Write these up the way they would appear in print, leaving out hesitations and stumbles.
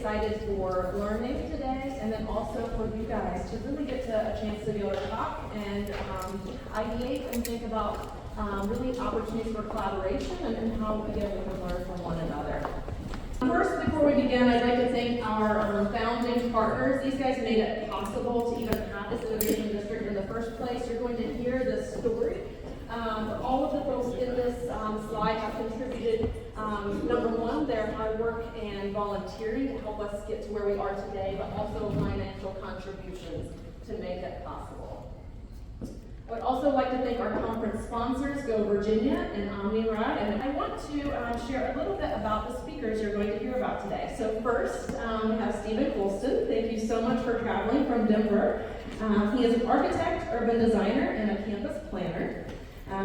excited for learning today, and then also for you guys to really get a chance to be able to talk and ideate and think about really opportunities for collaboration and how again we can learn from one another. First, before we begin, I'd like to thank our founding partners. These guys made it possible to even have this innovation district in the first place. You're going to hear this story. All of the folks in this slide have contributed, number one, their hard work and volunteering to help us get to where we are today, but also financial contributions to make it possible. I would also like to thank our conference sponsors, Go Virginia and OmniRide, and I want to share a little bit about the speakers you're going to hear about today. So first, we have Stephen Coulston. Thank you so much for traveling from Denver. He is an architect, urban designer, and a campus planner.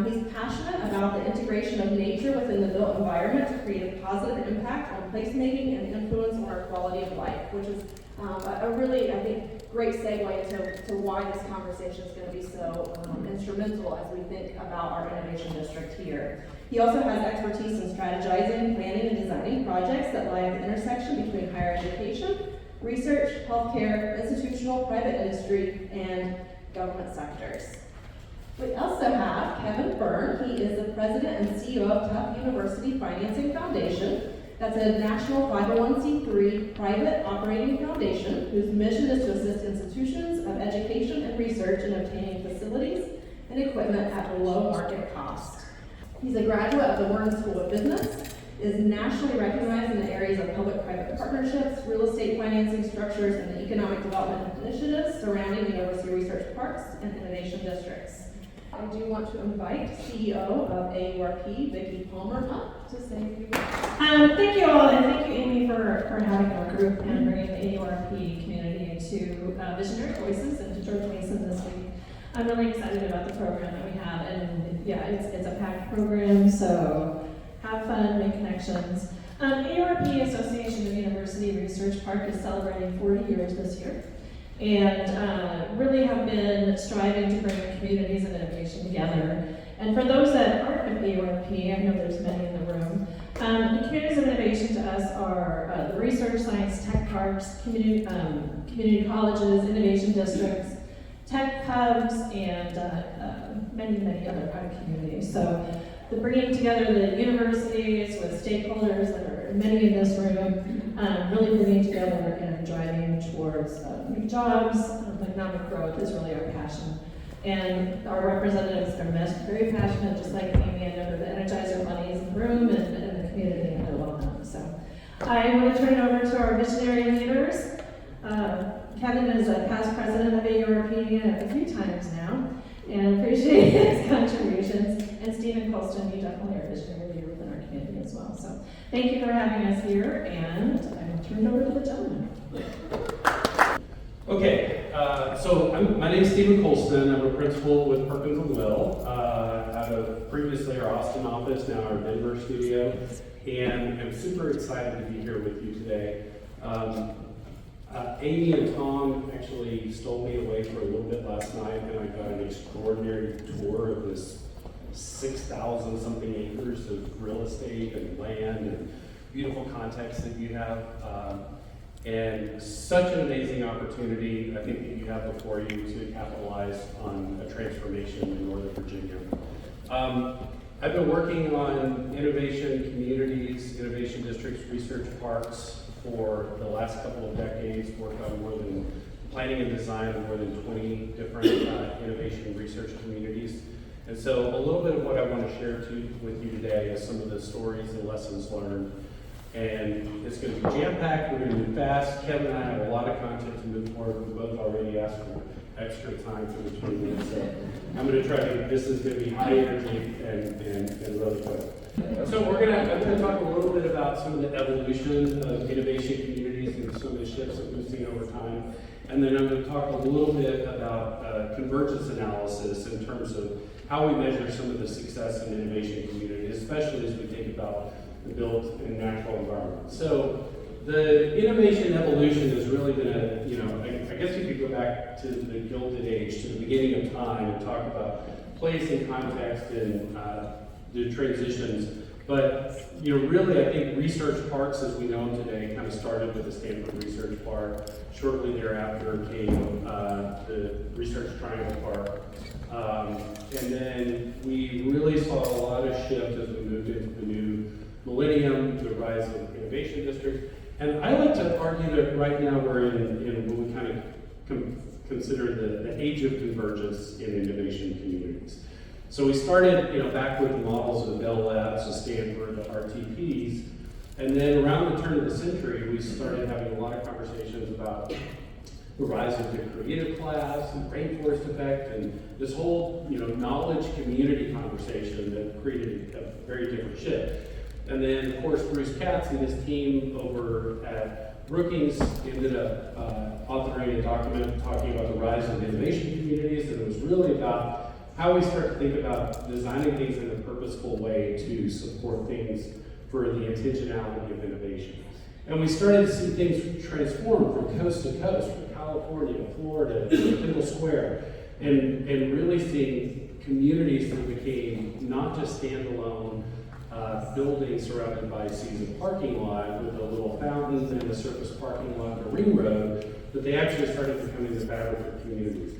He's passionate about the integration of nature within the built environment to create a positive impact on placemaking and influence on our quality of life, which is a really, I think, great segue to why this conversation is going to be so instrumental as we think about our innovation district here. He also has expertise in strategizing, planning, and designing projects that lie at the intersection between higher education, research, healthcare, institutional, private industry, and government sectors. We also have Kevin Byrne. He is the president and CEO of Tufts University Financing Foundation. That's a national 501c3 private operating foundation whose mission is to assist institutions of education and research in obtaining facilities and equipment at below market cost. He's a graduate of the Byrne School of Business, is nationally recognized in the areas of public-private partnerships, real estate financing structures, and the economic development initiatives surrounding the University Research Parks and Innovation Districts. I do want to invite CEO of AURP, Vicki Palmer, up to say a few words. Thank you all, and thank you, Amy, for having our group and bringing the AURP community to Visionary Voices and to George Mason this week. I'm really excited about the program that we have, and yeah, it's a packed program, so have fun, make connections. AURP, Association of University Research Park, is celebrating 40 years this year, and really have been striving to bring communities and innovation together. And for those that aren't of AURP, I know there's many in the room, the communities of innovation to us are the research, science, tech parks, community colleges, innovation districts, tech hubs, and many, many other kind of communities. So the bringing together the universities with stakeholders that are many in this room, really bringing together and driving towards new jobs, economic growth is really our passion. And our representatives are very passionate, just like Amy, and know the Energizer Bunnies in the room and the community, and they're well known. So I want to turn it over to our visionary leaders. Kevin is a past president of AURP a few times now, and appreciate his contributions. And Stephen Coulston, you definitely are a visionary leader within our community as well. So thank you for having us here, and I will turn it over to the gentleman. Okay, my name is Stephen Coulston. I'm a principal with Perkins&Will out of previously our Austin office, now our Denver studio, and I'm super excited to be here with you today. Amy and Tom actually stole me away for a little bit last night, and I got an extraordinary tour of this 6,000 something acres of real estate and land and beautiful context that you have. And such an amazing opportunity, I think, that you have before you to capitalize on a transformation in Northern Virginia. I've been working on innovation communities, innovation districts, research parks for the last couple of decades, worked on planning and design of more than 20 different innovation research communities. And so a little bit of what I want to share with you today is some of the stories and lessons learned. And it's going to be jam-packed, we're going to move fast. Kevin and I have a lot of content to move forward. We both already asked for extra time for the 20 minutes. So I'm going to try to, this is going to be high energy and really quick. So I'm going to talk a little bit about some of the evolution of innovation communities and some of the shifts that we've seen over time. And then I'm going to talk a little bit about convergence analysis in terms of how we measure some of the success in innovation communities, especially as we think about the built and natural environment. So the innovation evolution has really been I guess you could go back to the Gilded Age, to the beginning of time, and talk about place and context and the transitions But, really, I think research parks as we know them today kind of started with the Stanford Research Park. Shortly thereafter came the Research Triangle Park. And then we really saw a lot of shift as we moved into the new millennium, the rise of innovation districts. And I like to argue that right now we're in what we kind of consider the age of convergence in innovation communities. So we started, back with the models of the Bell Labs, the Stanford, the RTPs, and then around the turn of the century, we started having a lot of conversations about the rise of the creative class and rainforest effect, and this whole, knowledge community conversation that created a very different shift. And then, of course, Bruce Katz and his team over at Brookings ended up authoring a document talking about the rise of innovation communities, and it was really about how we start to think about designing things in a purposeful way to support things for the intentionality of innovation. And we started to see things transform from coast to coast, from California to Florida to Kendall Square, and really seeing communities that became not just standalone buildings surrounded by a seasoned parking lot with a little fountain and a surface parking lot and a ring road, but they actually started becoming the fabric of communities.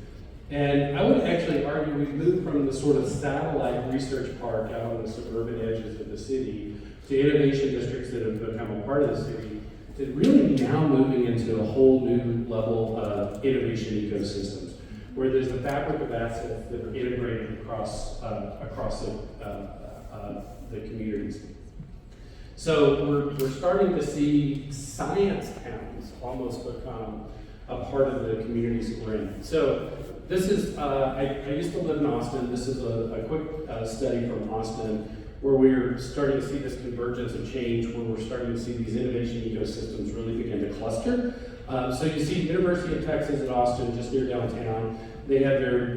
And I would actually argue we've moved from the sort of satellite research park out on the suburban edges of the city to innovation districts that have become a part of the city, to really now moving into a whole new level of innovation ecosystems, where there's the fabric of assets that are integrated across the communities. So we're starting to see science towns almost become a part of the communities that we're in. So this is, I used to live in Austin. This is a quick study from Austin where we're starting to see this convergence of change, where we're starting to see these innovation ecosystems really begin to cluster. So you see University of Texas at Austin, just near downtown. They had their,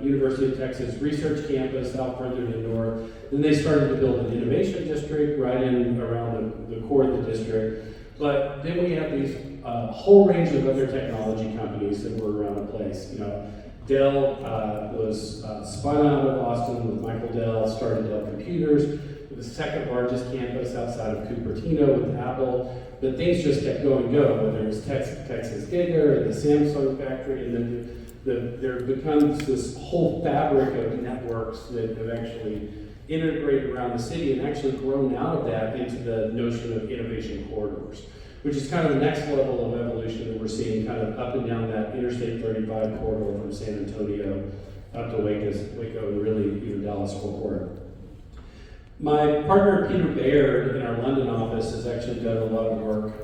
University of Texas Research Campus out further to the north. Then they started to build an innovation district right in around the core of the district. But then we have these whole range of other technology companies that were around the place. Dell was spun out of Austin with Michael Dell, started Dell Computers, with the second largest campus outside of Cupertino with Apple. But things just kept going, whether it's Texas Giga or the Samsung factory, and then there becomes this whole fabric of networks that have actually integrated around the city and actually grown out of that into the notion of innovation corridors, which is kind of the next level of evolution that we're seeing kind of up and down that Interstate 35 corridor from San Antonio up to Waco, and really even Dallas-Fort Worth. My partner Peter Baird in our London office has actually done a lot of work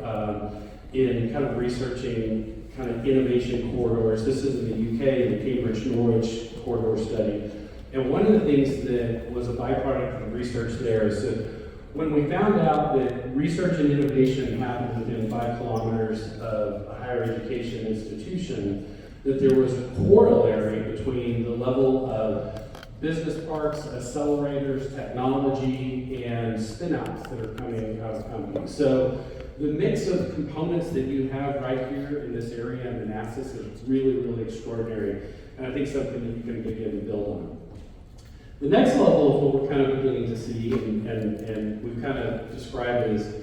in kind of researching kind of innovation corridors. This is in the UK, the Cambridge-Norwich corridor study. And one of the things that was a byproduct of the research there is that when we found out that research and innovation happened within 5 kilometers of a higher education institution, that there was a corollary between the level of business parks, accelerators, technology, and spin-outs that are coming out of companies. So the mix of components that you have right here in this area in Manassas is really, really extraordinary, and I think something that you can begin to build on. The next level of what we're kind of beginning to see, and we've kind of described as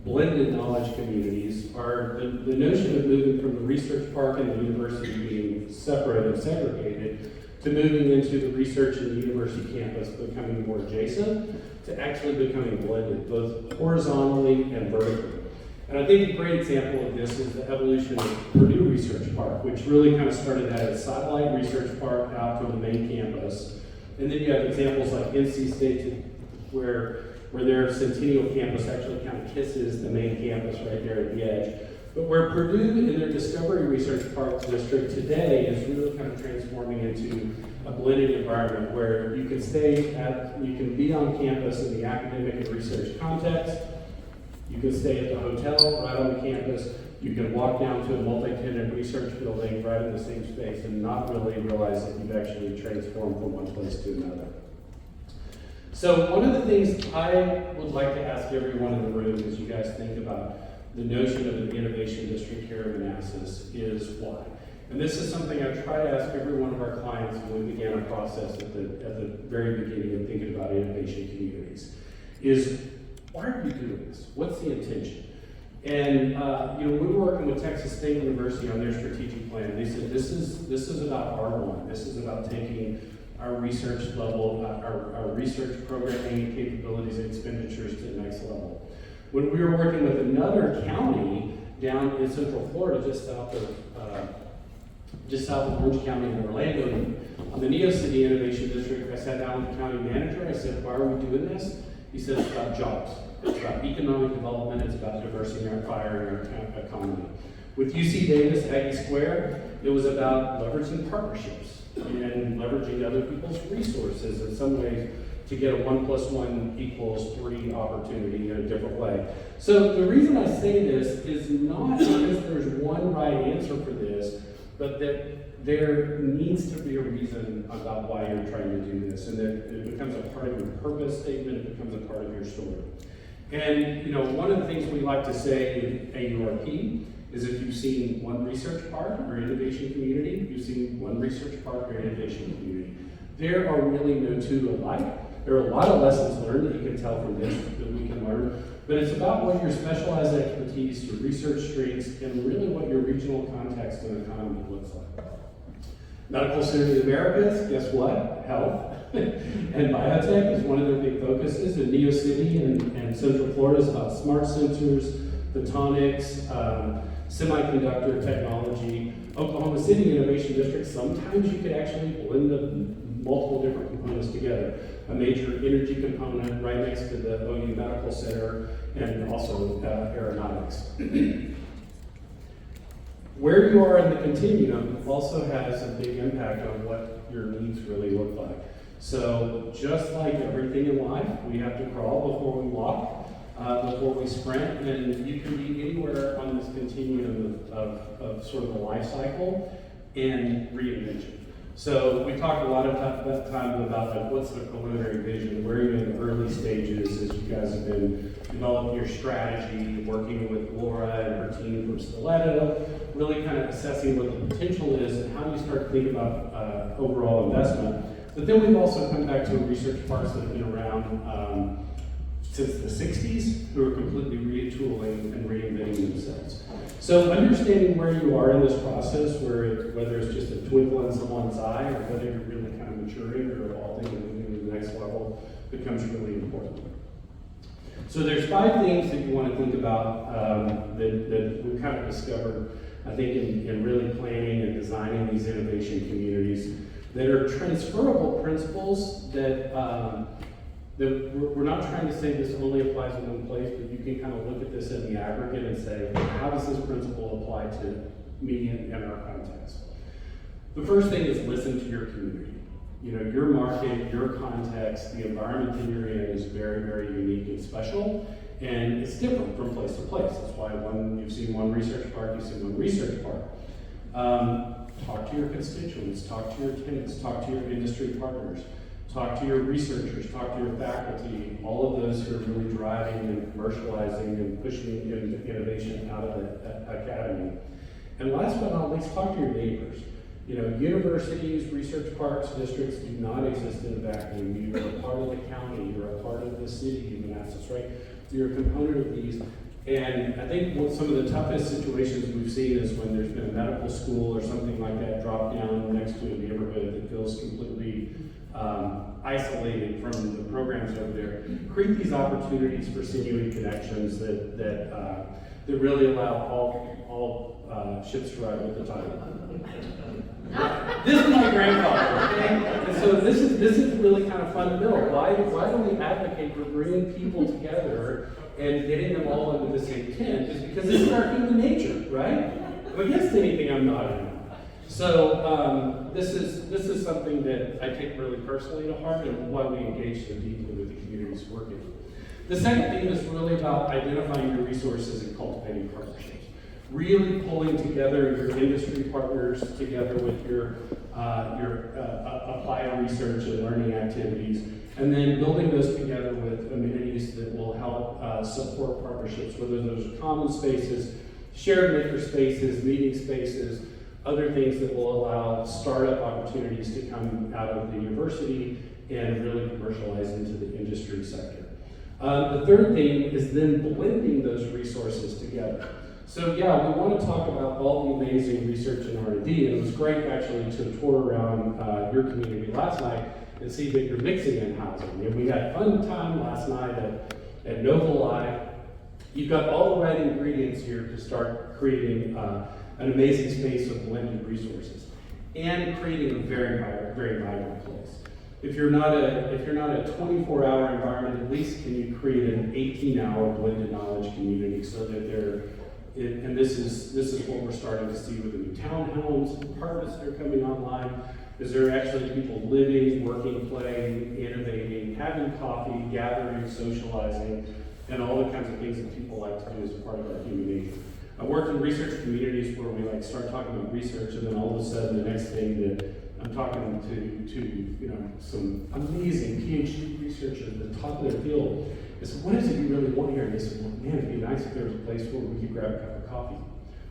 blended knowledge communities, are the notion of moving from the research park and the university being separate and segregated to moving into the research and the university campus becoming more adjacent to actually becoming blended, both horizontally and vertically. And I think a great example of this is the evolution of Purdue Research Park, which really kind of started as a satellite research park out from the main campus. And then you have examples like NC State, where their Centennial campus actually kind of kisses the main campus right there at the edge. But where Purdue in their Discovery Research Park district today is really kind of transforming into a blended environment where you can be on campus in the academic and research context. You can stay at the hotel right on the campus. You can walk down to a multi-tenant research building right in the same space and not really realize that you've actually transformed from one place to another. So one of the things I would like to ask everyone in the room as you guys think about the notion of an innovation district here in Manassas is why. And this is something I try to ask every one of our clients when we began a process at the very beginning of thinking about innovation communities. is, why are you doing this? What's the intention? And we were working with Texas State University on their strategic plan. They said this is about R1. This is about taking our research level, our research programming capabilities and expenditures to the next level. When we were working with another county down in Central Florida, just south of Orange County in Orlando, on the Neo-City Innovation District, I sat down with the county manager. I said, why are we doing this? He said, it's about jobs. It's about economic development. It's about diversifying our economy. With UC Davis, Aggie Square, it was about leveraging partnerships and leveraging other people's resources in some ways to get a 1 + 1 = 3 opportunity in a different way. So the reason I say this is not because there's one right answer for this, but that there needs to be a reason about why you're trying to do this, and that it becomes a part of your purpose statement, it becomes a part of your story. And one of the things we like to say in AURP is if you've seen one research park or innovation community, you've seen one research park or innovation community. There are really no two alike. There are a lot of lessons learned that you can tell from this that we can learn, but it's about what your specialized expertise, your research strengths, and really what your regional context and economy looks like. Medical Center of the Americas, guess what? Health and biotech is one of their big focuses. In Neo City and Central Florida is about smart sensors, photonics, semiconductor technology. Oklahoma City Innovation District, sometimes you could actually blend the multiple different components together. A major energy component right next to the OU Medical Center, and also aeronautics. Where you are in the continuum also has a big impact on what your needs really look like. So just like everything in life, we have to crawl before we walk, before we sprint, and you can be anywhere on this continuum of sort of the life cycle and reinvention. So we talked a lot of time about like, what's the preliminary vision, where you're in the early stages as you guys have been developing your strategy, working with Laura and her team from Stiletto, really kind of assessing what the potential is and how do you start to think about overall investment. But then we've also come back to research parks that have been around since the 60s, who are completely retooling and reinventing themselves. So understanding where you are in this process, whether it's just a twinkle in someone's eye or whether you're really kind of maturing or evolving and moving to the next level becomes really important. So there's 5 things that you want to think about that we've kind of discovered, I think, in really planning and designing these innovation communities that are transferable principles that we're not trying to say this only applies in one place, but you can kind of look at this in the aggregate and say, how does this principle apply to me and our context? The first thing is listen to your community. Your market, your context, the environment that you're in is very, very unique and special, and it's different from place to place. That's why you've seen one research park, you've seen one research park. Talk to your constituents, talk to your tenants, talk to your industry partners. Talk to your researchers, talk to your faculty, all of those who are really driving and commercializing and pushing innovation out of the academy. And last but not least, talk to your neighbors. Universities, research parks, districts do not exist in a vacuum. You're a part of the county, you're a part of the city in Manassas, right? You're a component of these. And I think some of the toughest situations we've seen is when there's been a medical school or something like that drop down next to a neighborhood that feels completely isolated from the programs over there. Create these opportunities for sinewy connections that really allow all ships to ride with the tide. This is my grandfather, okay? And so this is really kind of fundamental. Why do we advocate for bringing people together and getting them all under the same tent? Is because this is our human nature, right? If against anything, I'm not in. So this is something that I take really personally to heart and why we engage so deeply with the communities working. The second thing is really about identifying your resources and cultivating partnerships. Really pulling together your industry partners together with your applied research and learning activities, and then building those together with amenities that will help support partnerships, whether those are common spaces, shared maker spaces, meeting spaces, other things that will allow startup opportunities to come out of the university and really commercialize into the industry sector. The third thing is then blending those resources together. So yeah, we want to talk about all the amazing research in R&D, and it was great actually to tour around your community last night and see that you're mixing in housing. And we had fun time last night at Nova Live. You've got all the right ingredients here to start creating an amazing space of blended resources and creating a very vibrant place. If you're not a 24-hour environment, at least can you create an 18-hour blended knowledge community so that and this is what we're starting to see with the new townhomes, apartments that are coming online, is there are actually people living, working, playing, innovating, having coffee, gathering, socializing, and all the kinds of things that people like to do as a part of our human nature. I worked in research communities where we start talking about research, and then all of a sudden the next thing that I'm talking to some amazing PhD researchers at the top of their field is, what is it you really want here? And they said, well, man, it'd be nice if there was a place where we could grab a cup of coffee,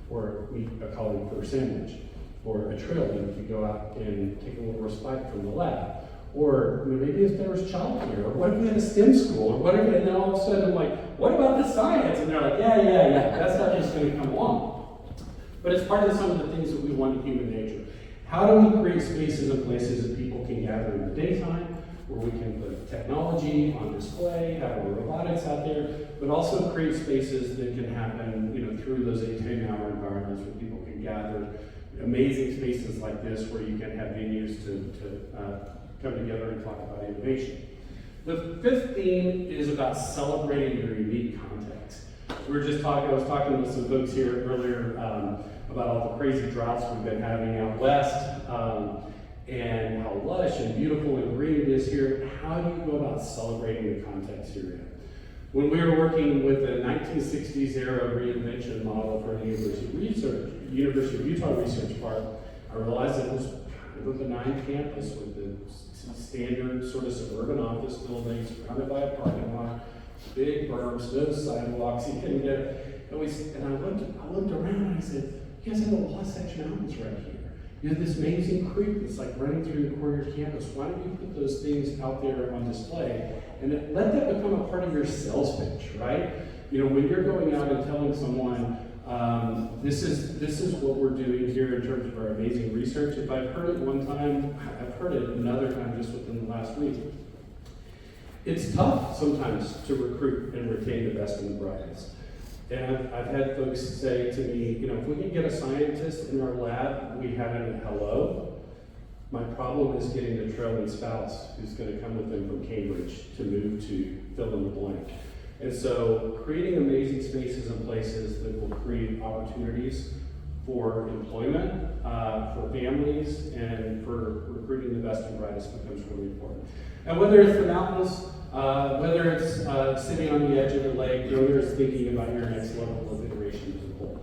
or meet a colleague for a sandwich, or a trail that we could go out and take a little respite from the lab. Or maybe if there was childcare, or what if we had a STEM school, or whatever, and then all of a sudden I'm like, what about the science? And they're like, yeah, that's not just going to come along. But it's part of some of the things that we want in human nature. How do we create spaces and places that people can gather in the daytime, where we can put technology on display, have our robotics out there, but also create spaces that can happen, through those 8-10-hour environments where people can gather. Amazing spaces like this where you can have venues to come together and talk about innovation. The fifth theme is about celebrating your unique context. I was talking with some folks here earlier about all the crazy droughts we've been having out west, and how lush and beautiful and green it is here. How do you go about celebrating the context you're in? When we were working with the 1960s era reinvention model for the University of Utah Research Park, I realized it was kind of a benign campus with the standard sort of suburban office buildings surrounded by a parking lot, big berms, no sidewalks. You couldn't get. And I looked around and I said, "You guys have the Wasatch Mountains right here. You have this amazing creek that's like running through the core of your campus. Why don't you put those things out there on display and let that become a part of your sales pitch, right? When you're going out and telling someone." This is what we're doing here in terms of our amazing research. If I've heard it one time, I've heard it another time just within the last week. It's tough sometimes to recruit and retain the best and the brightest. And I've had folks say to me, if we can get a scientist in our lab, we have him at hello. My problem is getting the trailing spouse who's going to come with them from Cambridge to move to fill in the blank. And so creating amazing spaces and places that will create opportunities for employment, for families, and for recruiting the best and brightest becomes really important. And whether it's the mountains, whether it's sitting on the edge of the lake, whether it's thinking about your next level of iteration is important.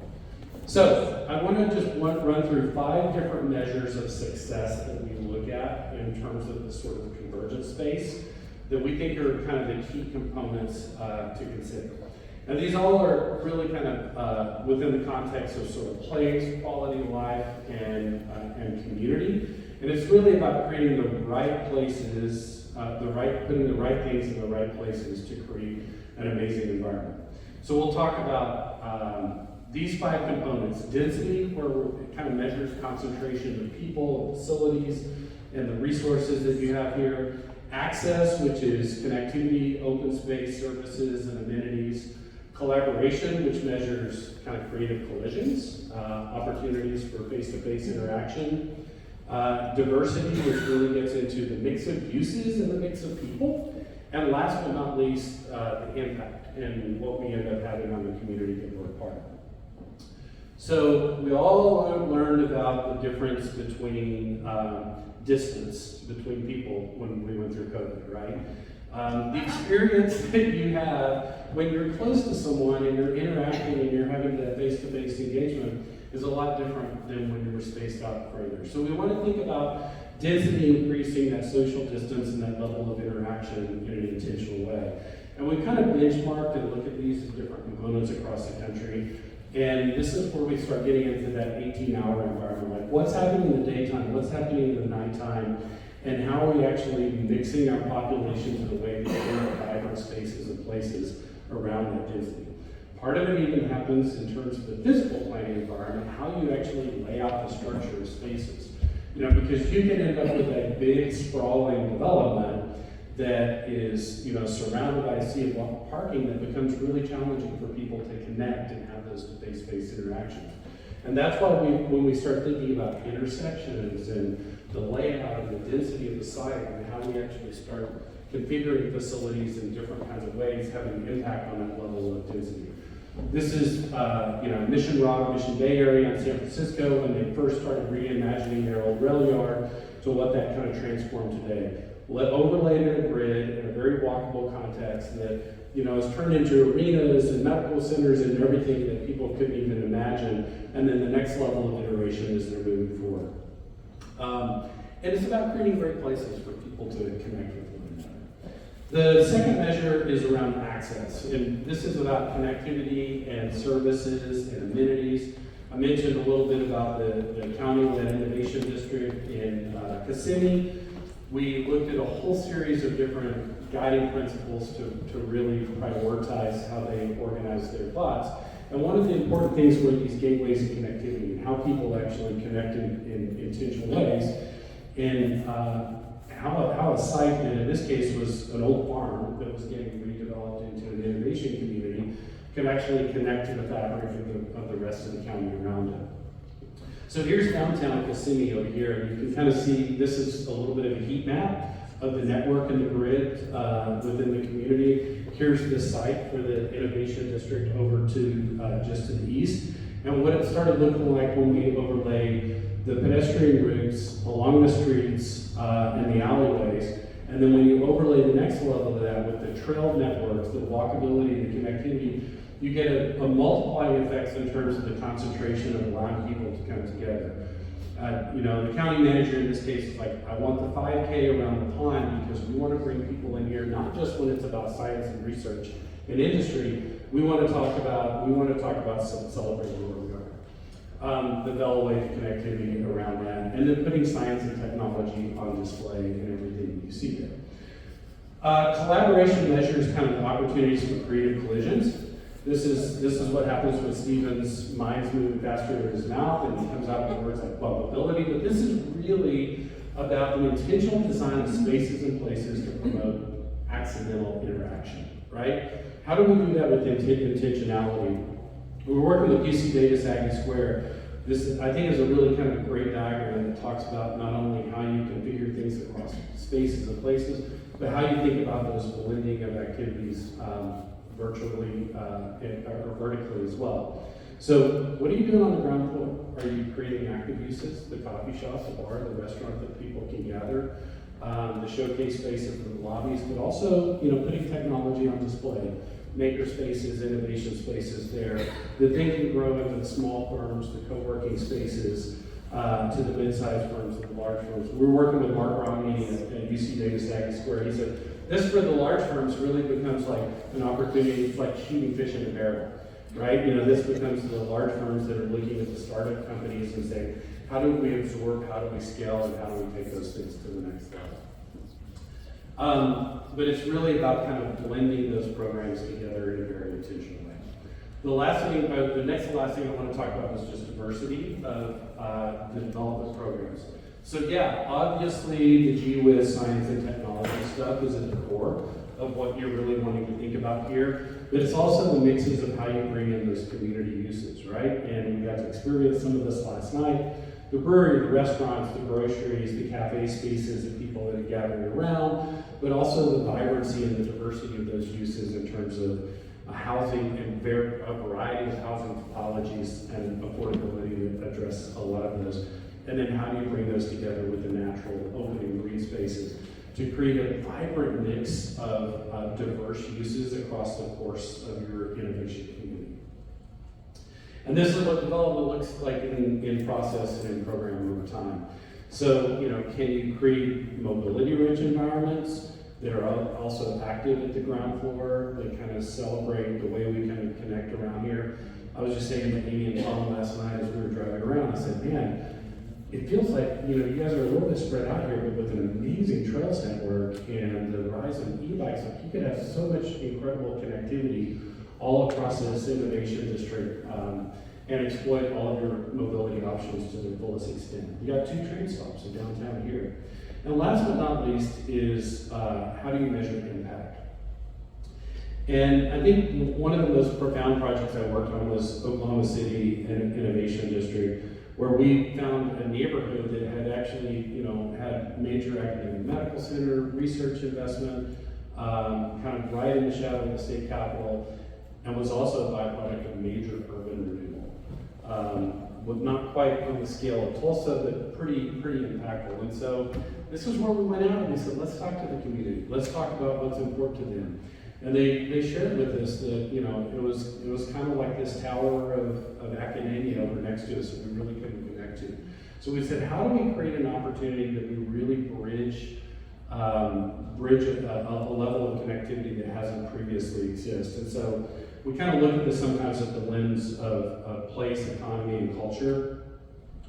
So I want to just run through 5 different measures of success that we look at in terms of the sort of convergence space that we think are kind of the key components to consider. And these all are really kind of within the context of sort of place, quality of life, and community. And it's really about creating the right places, putting the right things in the right places to create an amazing environment. So we'll talk about these 5 components: density, where it kind of measures concentration of people, facilities, and the resources that you have here. Access, which is connectivity, open space, services, and amenities. Collaboration, which measures kind of creative collisions, opportunities for face-to-face interaction. Diversity, which really gets into the mix of uses and the mix of people. And last but not least, the impact and what we end up having on the community that we're a part of. So we all learned about the difference between distance between people when we went through COVID, right? The experience that you have when you're close to someone and you're interacting and you're having that face-to-face engagement is a lot different than when you were spaced out further. So we want to think about density increasing, that social distance and that level of interaction in an intentional way. And we kind of benchmarked and look at these as different components across the country. And this is where we start getting into that 18-hour environment, like what's happening in the daytime, what's happening in the nighttime, and how are we actually mixing our population to the way that we have vibrant spaces and places around that density. Part of it even happens in terms of the physical planning environment, how you actually lay out the structure of spaces. Because you can end up with a big sprawling development that is, surrounded by a sea of parking that becomes really challenging for people to connect and have those face-to-face interactions. And that's why when we start thinking about intersections and the layout and the density of the site and how we actually start configuring facilities in different kinds of ways, having an impact on that level of density. This is, Mission Rock, Mission Bay area in San Francisco, when they first started reimagining their old rail yard to what that kind of transformed today. Overlaid in a grid in a very walkable context that, has turned into arenas and medical centers and everything that people couldn't even imagine. And then the next level of iteration is they're moving forward. And it's about creating great places for people to connect with one another. The second measure is around access, and this is about connectivity and services and amenities. I mentioned a little bit about the county-led innovation district in Kissimmee. We looked at a whole series of different guiding principles to really prioritize how they organize their thoughts. And one of the important things were these gateways of connectivity and how people actually connect in intentional ways. And how a site that in this case was an old farm that was getting redeveloped into an innovation community can actually connect to the fabric of the rest of the county around it. So here's downtown Kissimmee over here, and you can kind of see this is a little bit of a heat map of the network and the grid within the community. Here's the site for the Innovation District over to just to the east. And what it started looking like when we overlaid the pedestrian routes along the streets and the alleyways. And then when you overlay the next level of that with the trail networks, the walkability, the connectivity, you get a multiplying effects in terms of the concentration of allowing people to come together. The county manager in this case is like, I want the 5K around the pond because we want to bring people in here, not just when it's about science and research and industry. We want to talk about celebrating where we are. The Bellway connectivity around that, and then putting science and technology on display and everything you see there. Collaboration measures kind of opportunities for creative collisions. This is what happens when Stephen's mind's moving faster in his mouth and he comes out with words like bumpability, but this is really about the intentional design of spaces and places to promote accidental interaction, right? How do we do that with intentionality? We're working with UC Davis Aggie Square. This, I think, is a really kind of great diagram that talks about not only how you configure things across spaces and places, but how you think about those blending of activities virtually or vertically as well. So what are you doing on the ground floor? Are you creating active uses, the coffee shop, the bar, the restaurant that people can gather, the showcase spaces, the lobbies, but also putting technology on display, maker spaces, innovation spaces there, that they can grow into the small firms, the co-working spaces, to the mid-sized firms and the large firms. We're working with Mark Romney at UC Davis Aggie Square. He said, this for the large firms really becomes like an opportunity. It's like shooting fish in a barrel, right? This becomes the large firms that are looking at the startup companies and saying, how do we absorb, how do we scale, and how do we take those things to the next level? But it's really about kind of blending those programs together in a very intentional way. The next to last thing I want to talk about is just diversity of the development programs. So yeah, obviously the GWIS science and technology stuff is at the core of what you're really wanting to think about here, but it's also the mixes of how you bring in those community uses, right? And we got to experience some of this last night. The brewery, the restaurants, the groceries, the cafe spaces, the people that are gathering around, but also the vibrancy and the diversity of those uses in terms of housing and a variety of housing topologies and affordability that address a lot of those. And then how do you bring those together with the natural open green spaces to create a vibrant mix of diverse uses across the course of your innovation community. And this is what development looks like in process and in program over time. So, can you create mobility-rich environments that are also active at the ground floor, that kind of celebrate the way we kind of connect around here? I was just saying to Amy and Tom last night as we were driving around, I said, man, it feels like, you guys are a little bit spread out here, but with an amazing trails network and the rise of e-bikes, like you could have so much incredible connectivity all across this innovation district, and exploit all of your mobility options to their fullest extent. You got 2 train stops in downtown here. And last but not least is, how do you measure impact? And I think one of the most profound projects I worked on was Oklahoma City Innovation District, where we found a neighborhood that had actually, had major academic medical center, research investment, kind of right in the shadow of the state capitol, and was also a byproduct of major urban renewal. With not quite on the scale of Tulsa, but pretty impactful. And so this is where we went out and we said, let's talk to the community. Let's talk about what's important to them. And they shared with us that, it was kind of like this tower of academia over next to us that we really couldn't connect to. So we said, how do we create an opportunity that we really bridge a level of connectivity that hasn't previously existed? And so we kind of look at this sometimes at the lens of place, economy, and culture,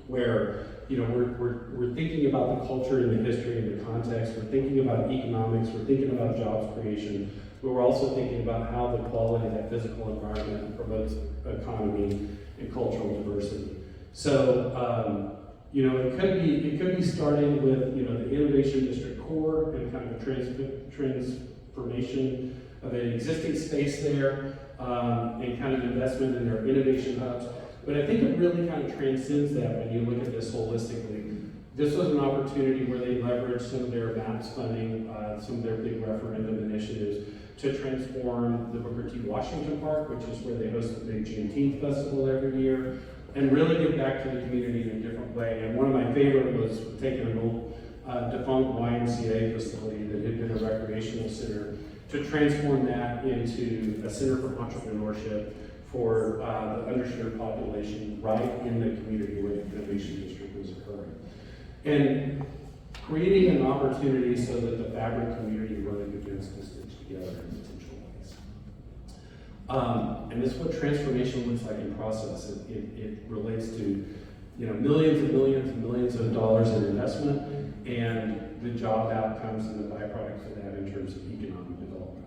where we're thinking about the culture and the history and the context. We're thinking about economics. We're thinking about jobs creation. But we're also thinking about how the quality of that physical environment promotes economy and cultural diversity. So it could be starting with the Innovation District core and kind of a transformation of an existing space there, and kind of investment in their innovation hubs. But I think it really kind of transcends that when you look at this holistically. This was an opportunity where they leveraged some of their MAPS funding, some of their big referendum initiatives to transform the Booker T. Washington Park, which is where they host the big Juneteenth festival every year, and really give back to the community in a different way. And one of my favorite was taking an old defunct YMCA facility that had been a recreational center to transform that into a center for entrepreneurship for the underserved population right in the community where the Innovation District was occurring. And creating an opportunity so that the fabric community really begins to stitch together in potential ways. And this is what transformation looks like in process. It relates to millions and millions and millions of dollars in investment and the job outcomes and the byproducts of that in terms of economic development.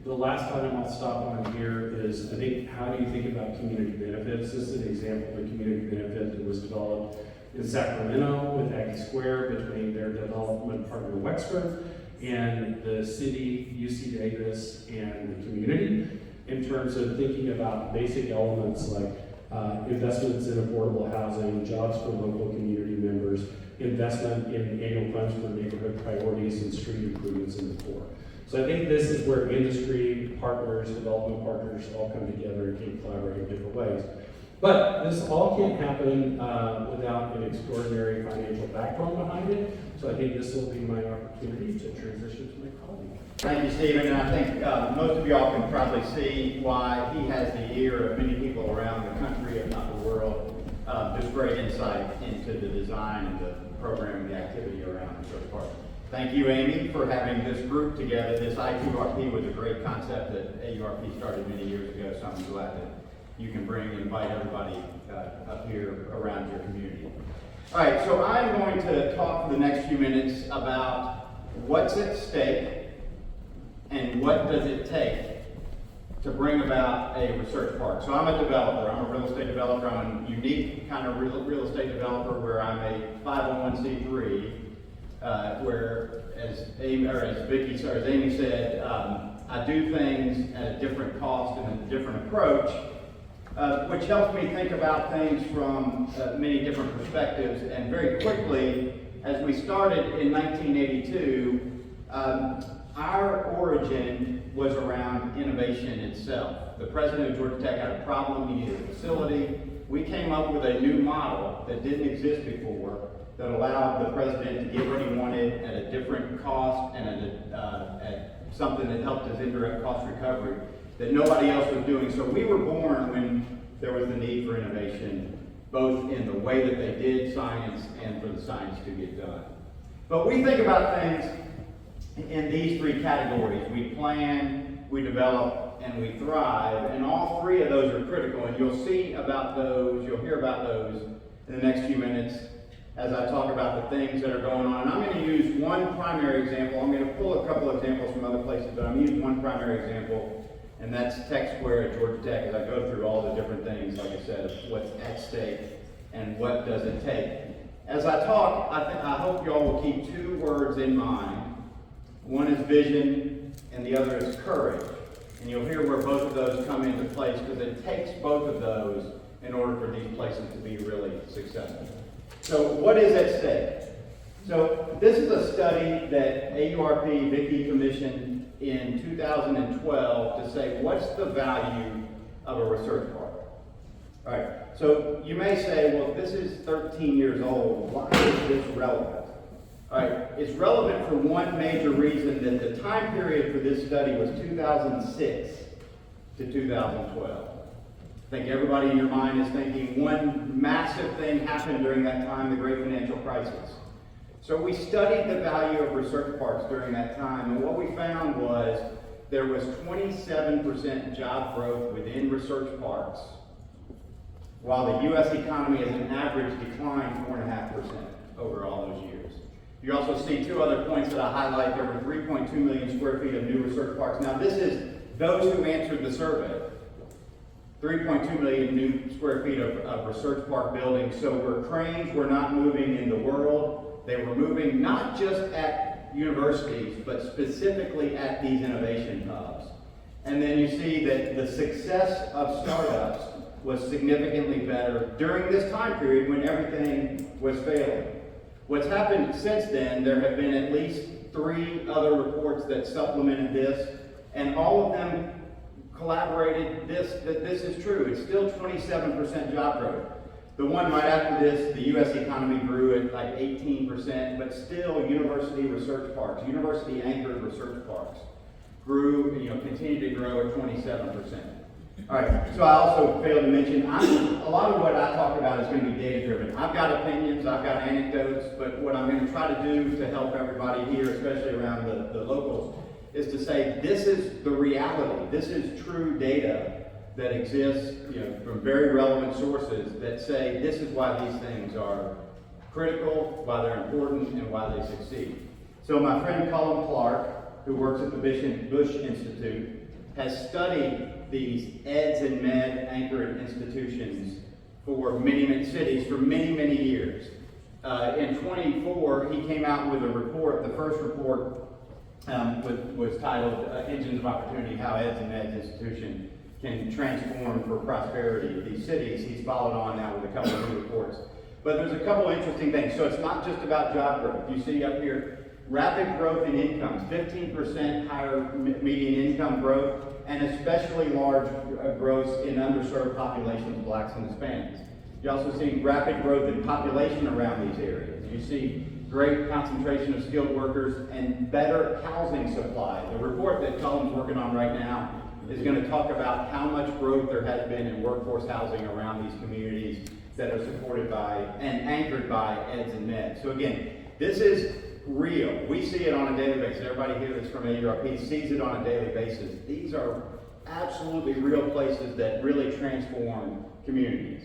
The last item I'll stop on here is, I think, how do you think about community benefits? This is an example of a community benefit that was developed in Sacramento with Aggie Square between their development partner Wexford and the city, UC Davis, and the community in terms of thinking about basic elements like investments in affordable housing, jobs for local community members, investment in annual funds for neighborhood priorities and street improvements in the core. So I think this is where industry partners, development partners all come together and can collaborate in different ways. But this all can't happen without an extraordinary financial backbone behind it. So I think this will be my opportunity to transition to my colleague. Thank you, Stephen. And I think most of y'all can probably see why he has the ear of many people around the country, if not the world. There's great insight into the design and the program and the activity around the Research Park. Thank you, Amy, for having this group together. This I2RP was a great concept that AURP started many years ago, so I'm glad that you can invite everybody up here around your community. All right, so I'm going to talk for the next few minutes about what's at stake and what does it take to bring about a research park. So I'm a developer. I'm a real estate developer. I'm a unique kind of real estate developer where I'm a 501c3, where, as Amy said, I do things at a different cost and a different approach, which helps me think about things from many different perspectives. And very quickly, as we started in 1982, our origin was around innovation itself. The president of Georgia Tech had a problem, he needed a facility. We came up with a new model that didn't exist before that allowed the president to get what he wanted at a different cost and at something that helped his indirect cost recovery that nobody else was doing. So we were born when there was the need for innovation, both in the way that they did science and for the science to get done. But we think about things in these three categories. We plan, we develop, and we thrive, and all three of those are critical, and you'll hear about those in the next few minutes. as I talk about the things that are going on. And I'm going to use one primary example. I'm going to pull a couple examples from other places, but I'm going to use one primary example, and that's Tech Square at Georgia Tech, as I go through all the different things, like I said, of what's at stake and what does it take. As I talk, I hope you all will keep two words in mind. One is vision, and the other is courage. And you'll hear where both of those come into place, because it takes both of those in order for these places to be really successful. So what is at stake? So this is a study that AURP Vicky commissioned in 2012 to say, what's the value of a research park? All right, so you may say, well, this is 13 years old. Why is this relevant? All right, it's relevant for one major reason, that the time period for this study was 2006 to 2012. I think everybody in your mind is thinking one massive thing happened during that time, the great financial crisis. So we studied the value of research parks during that time, and what we found was there was 27% job growth within research parks, while the U.S. economy as an average declined 4.5% over all those years. You also see two other points that I highlight. There were 3.2 million square feet of new research parks. Now this is those who answered the survey. 3.2 million new square feet of research park buildings. So where cranes were not moving in the world, they were moving not just at universities, but specifically at these innovation hubs. And then you see that the success of startups was significantly better during this time period when everything was failing. What's happened since then, there have been at least 3 other reports that supplemented this, and all of them collaborated that this is true. It's still 27% job growth. The one right after this, the U.S. economy grew at like 18%, but still university research parks, university anchored research parks grew, continued to grow at 27%. All right, so I also failed to mention, a lot of what I talk about is going to be data driven. I've got opinions, I've got anecdotes, but what I'm going to try to do to help everybody here, especially around the locals, is to say this is the reality. This is true data that exists from very relevant sources that say this is why these things are critical, why they're important, and why they succeed. So my friend Colin Clark, who works at the Bush Institute, has studied these eds and med anchored institutions for many cities for many years. In 24, he came out with a report. The first report was titled Engines of Opportunity, How Eds and Meds Institution Can Transform for Prosperity of These Cities. He's followed on now with a couple of new reports. But there's a couple interesting things. So it's not just about job growth. You see up here, rapid growth in incomes, 15% higher median income growth, and especially large growth in underserved populations, blacks and Hispanics. You also see rapid growth in population around these areas. You see great concentration of skilled workers and better housing supply. The report that Colin's working on right now is going to talk about how much growth there has been in workforce housing around these communities that are supported by and anchored by eds and meds. So again, this is real. We see it on a daily basis. Everybody here that's from AURP sees it on a daily basis. These are absolutely real places that really transform communities.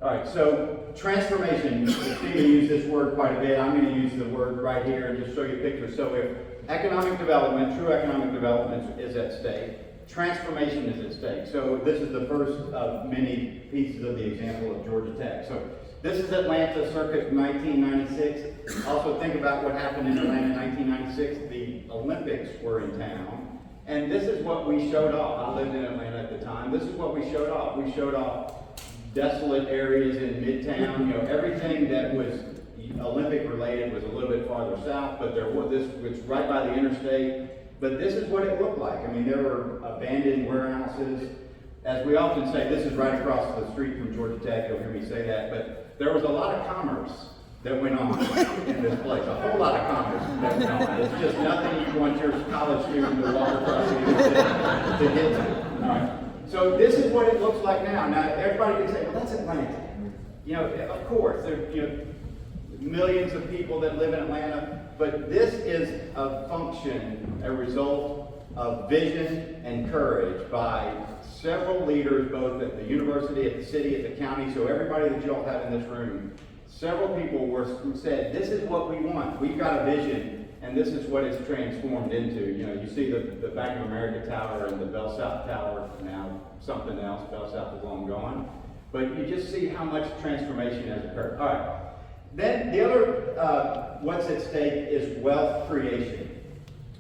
All right, so transformation. Stephen used this word quite a bit. I'm going to use the word right here and just show you a picture. So if economic development, true economic development is at stake, transformation is at stake. So this is the first of many pieces of the example of Georgia Tech. So this is Atlanta circa 1996. Also think about what happened in Atlanta in 1996. The Olympics were in town. And this is what we showed off. I lived in Atlanta at the time. This is what we showed off. We showed off desolate areas in Midtown. Everything that was Olympic related was a little bit farther south, but there was this, it's right by the interstate. But this is what it looked like. I mean, there were abandoned warehouses. As we often say, this is right across the street from Georgia Tech. You'll hear me say that. But there was a lot of commerce that went on in this place. A whole lot of commerce that went on. It's just nothing you want your college student to walk across the interstate to get to. All right. So this is what it looks like now. Now, everybody can say, well, that's Atlanta. Of course, there are millions of people that live in Atlanta, but this is a function, a result of vision and courage by several leaders, both at the university, at the city, at the county. So everybody that you all have in this room several people said, this is what we want. We've got a vision, and this is what it's transformed into. You know, you see the Bank of America Tower and the Bell South Tower, now something else. Bell South is long gone. But you just see how much transformation has occurred. All right. Then the other, what's at stake is wealth creation.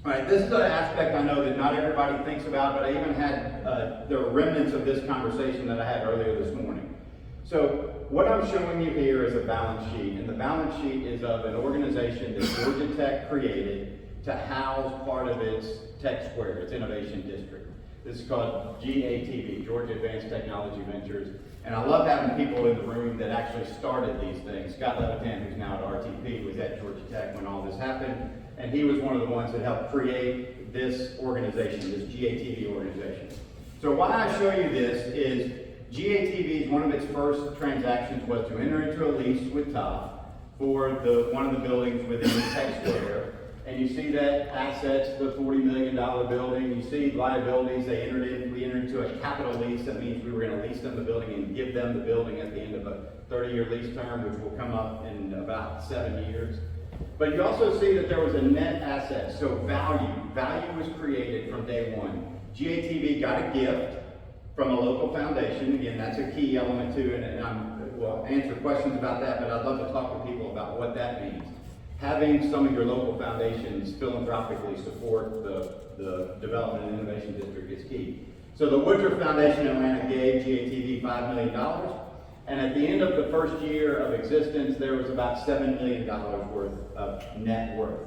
All right, this is an aspect I know that not everybody thinks about, but I even had, there were remnants of this conversation that I had earlier this morning. So what I'm showing you here is a balance sheet, and the balance sheet is of an organization that Georgia Tech created to house part of its Tech Square, its Innovation District. This is called GATV, Georgia Advanced Technology Ventures. And I love having people in the room that actually started these things. Scott Levitan, who's now at RTP, was at Georgia Tech when all this happened. And he was one of the ones that helped create this organization, this GATV organization. So why I show you this is GATV's, one of its first transactions was to enter into a lease with TUF for one of the buildings within the Tech Square. And you see that assets, the $40 million building. You see liabilities. We entered into a capital lease. That means we were going to lease them the building and give them the building at the end of a 30-year lease term, which will come up in about 7 years. But you also see that there was a net asset, so value. Value was created from day one. GATV got a gift from a local foundation. Again, that's a key element to it, and I'll answer questions about that, but I'd love to talk to people about what that means. Having some of your local foundations philanthropically support the Development and Innovation District is key. So the Woodruff Foundation in Atlanta gave GATV $5 million. And at the end of the first year of existence, there was about $7 million worth of net worth.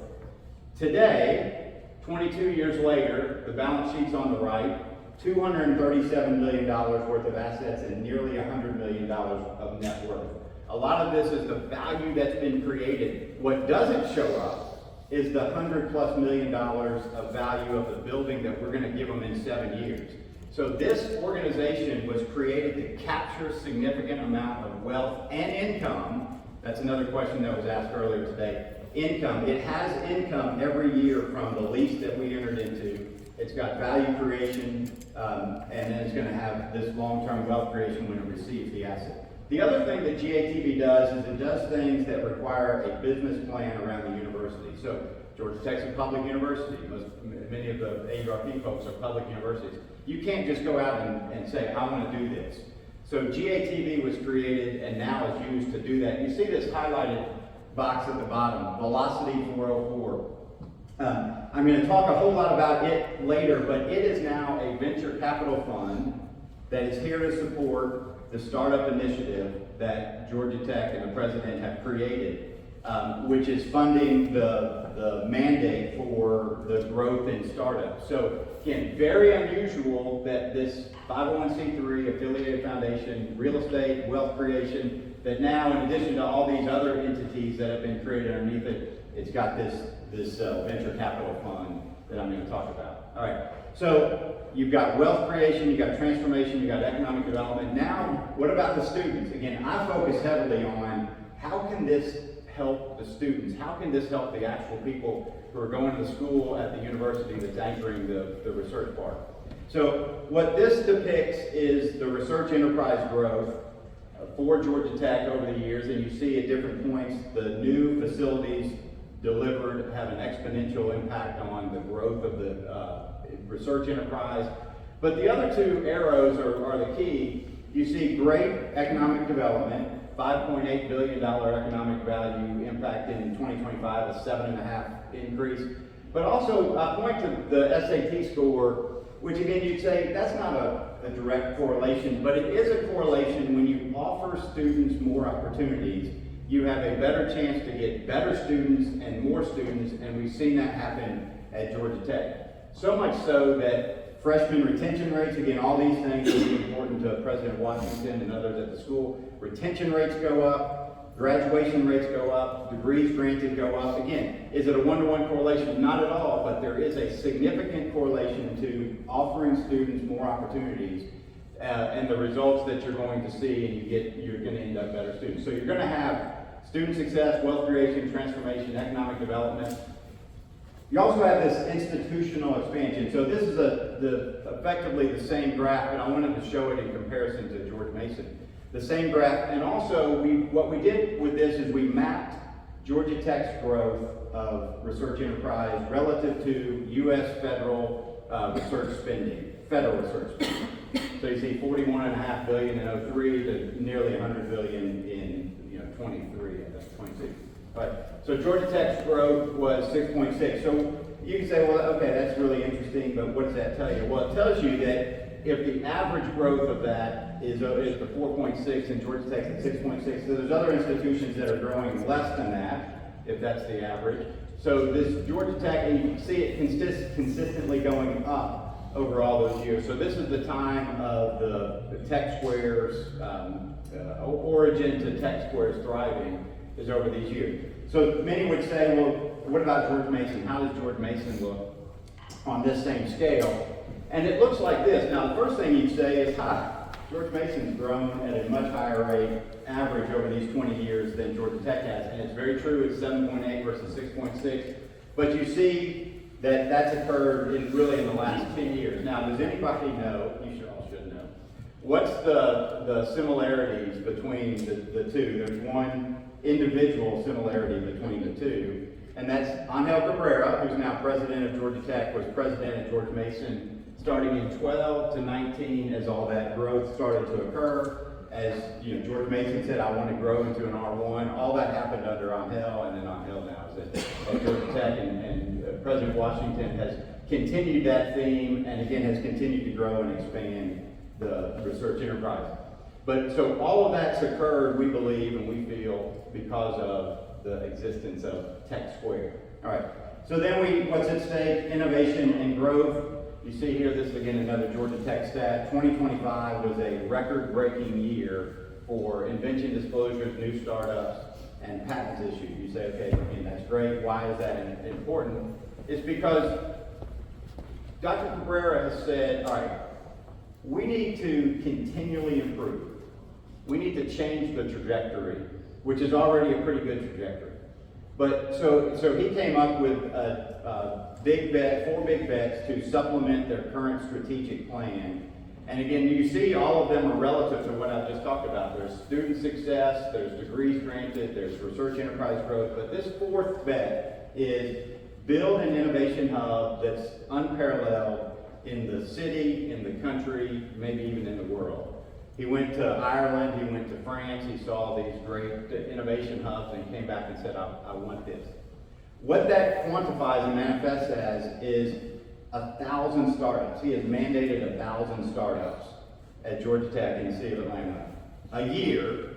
Today, 22 years later, the balance sheet's on the right, $237 million worth of assets and nearly $100 million of net worth. A lot of this is the value that's been created. What doesn't show up is the $100+ million of value of the building that we're going to give them in 7 years. So this organization was created to capture significant amount of wealth and income. That's another question that was asked earlier today. Income. It has income every year from the lease that we entered into. It's got value creation, and then it's going to have this long-term wealth creation when it receives the asset. The other thing that GATV does is it does things that require a business plan around the university. So Georgia Tech's a public university. Many of the AURP folks are public universities. You can't just go out and say, I want to do this. So GATV was created and now is used to do that. You see this highlighted box at the bottom, Velocity 404. I'm going to talk a whole lot about it later, but it is now a venture capital fund that is here to support the startup initiative that Georgia Tech and the president have created, which is funding the mandate for the growth in startups. So again, very unusual that this 501c3 affiliated foundation, real estate, wealth creation, that now in addition to all these other entities that have been created underneath it, it's got this venture capital fund that I'm going to talk about. All right, so you've got wealth creation, you've got transformation, you've got economic development. Now, what about the students? Again, I focus heavily on how can this help the students? How can this help the actual people who are going to school at the university that's anchoring the research part? So what this depicts is the research enterprise growth for Georgia Tech over the years, and you see at different points the new facilities delivered have an exponential impact on the growth of the research enterprise. But the other two arrows are the key. You see great economic development, $5.8 billion economic value impact in 2025, a 7.5 increase. But also point to the SAT score, which again you'd say that's not a direct correlation, but it is a correlation. When you offer students more opportunities, you have a better chance to get better students and more students, and we've seen that happen at Georgia Tech. So much so that freshman retention rates, again, all these things will be important to President Washington and others at the school. Retention rates go up, graduation rates go up, degrees granted go up. Again, is it a one-to-one correlation? Not at all, but there is a significant correlation to offering students more opportunities and the results that you're going to see, and you're going to end up better students. So you're going to have student success, wealth creation, transformation, economic development. You also have this institutional expansion. So this is effectively the same graph, but I wanted to show it in comparison to George Mason. The same graph, and also what we did with this is we mapped Georgia Tech's growth of research enterprise relative to U.S. federal research spending, federal research spending. So you see 41.5 billion in 03 to nearly 100 billion in 23, I think 26. All right. So Georgia Tech's growth was 6.6. So you can say, well, okay, that's really interesting, but what does that tell you? Well, it tells you that if the average growth of that is the 4.6 and Georgia Tech's at 6.6, so there's other institutions that are growing less than that, if that's the average. So this Georgia Tech, and you can see it consistently going up over all those years. So this is the time of the Tech Square's origin to Tech Square's thriving is over these years. So many would say, well, what about George Mason? How does George Mason look on this same scale? And it looks like this. Now, the first thing you'd say is, George Mason's grown at a much higher rate, average over these 20 years than Georgia Tech has. And it's very true, it's 7.8 versus 6.6. But you see that that's occurred in the last 10 years. Now, does anybody know, you all should know, what's the similarities between the two? There's one individual similarity between the two, and that's Angel Cabrera, who's now president of Georgia Tech, was president at George Mason starting in 12 to 19 as all that growth started to occur. As George Mason said, I want to grow into an R1. All that happened under Angel, and then Angel now is at Georgia Tech, and President Washington has continued that theme, and again has continued to grow and expand the research enterprise. But so all of that's occurred, we believe and we feel, because of the existence of Tech Square. All right. So then what's at stake? Innovation and growth. You see here, this is again another Georgia Tech stat. 2025 was a record-breaking year for invention disclosures, new startups, and patents issued. You say, okay, that's great. Why is that important? It's because Dr. Cabrera has said, all right, we need to continually improve. We need to change the trajectory, which is already a pretty good trajectory. But so he came up with four big bets to supplement their current strategic plan. And again, you see all of them are relative to what I've just talked about. There's student success, there's degrees granted, there's research enterprise growth. But this fourth bet is build an innovation hub that's unparalleled in the city, in the country, maybe even in the world. He went to Ireland, he went to France, he saw these great innovation hubs, and he came back and said, I want this. What that quantifies and manifests as is 1,000 startups. He has mandated 1,000 startups at Georgia Tech in the city of Atlanta a year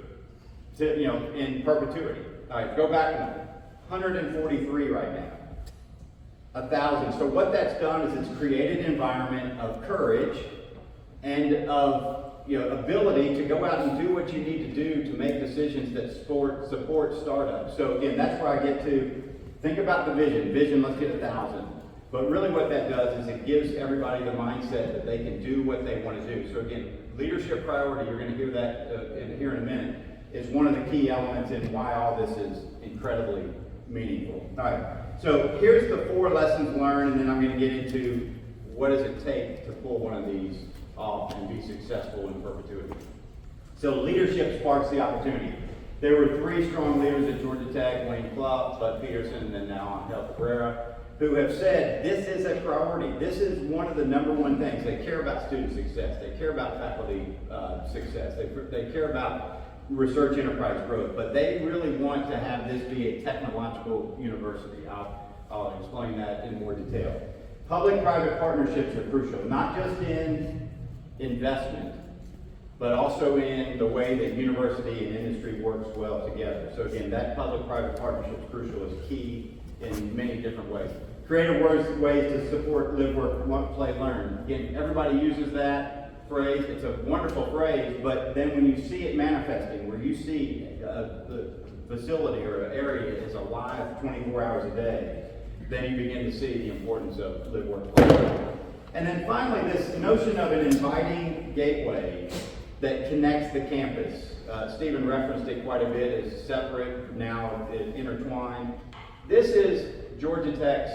to, in perpetuity. All right, go back now. 143 right now. 1,000. So what that's done is it's created an environment of courage and of ability to go out and do what you need to do to make decisions that support startups. So again, that's where I get to think about the vision. Vision, let's get 1,000. But really what that does is it gives everybody the mindset that they can do what they want to do. So again, leadership priority, you're going to hear that here in a minute, is one of the key elements in why all this is incredibly meaningful. All right, so here's the 4 lessons learned, and then I'm going to get into what does it take to pull one of these off and be successful in perpetuity. So leadership sparks the opportunity. There were 3 strong leaders at Georgia Tech, Wayne Clough, Bud Peterson, and then now Angel Cabrera, who have said this is a priority. This is one of the #1 things. They care about student success. They care about faculty success. They care about research enterprise growth, but they really want to have this be a technological university. I'll explain that in more detail. Public-private partnerships are crucial, not just in investment, but also in the way that university and industry works well together. So again, that public-private partnership is crucial, is key in many different ways. Creative ways to support live, work, play, learn. Again, everybody uses that phrase. It's a wonderful phrase, but then when you see it manifesting, where you see the facility or an area is alive 24 hours a day, then you begin to see the importance of live, work, play, learn. And then finally, this notion of an inviting gateway that connects the campus. Stephen referenced it quite a bit as separate, now intertwined. This is Georgia Tech's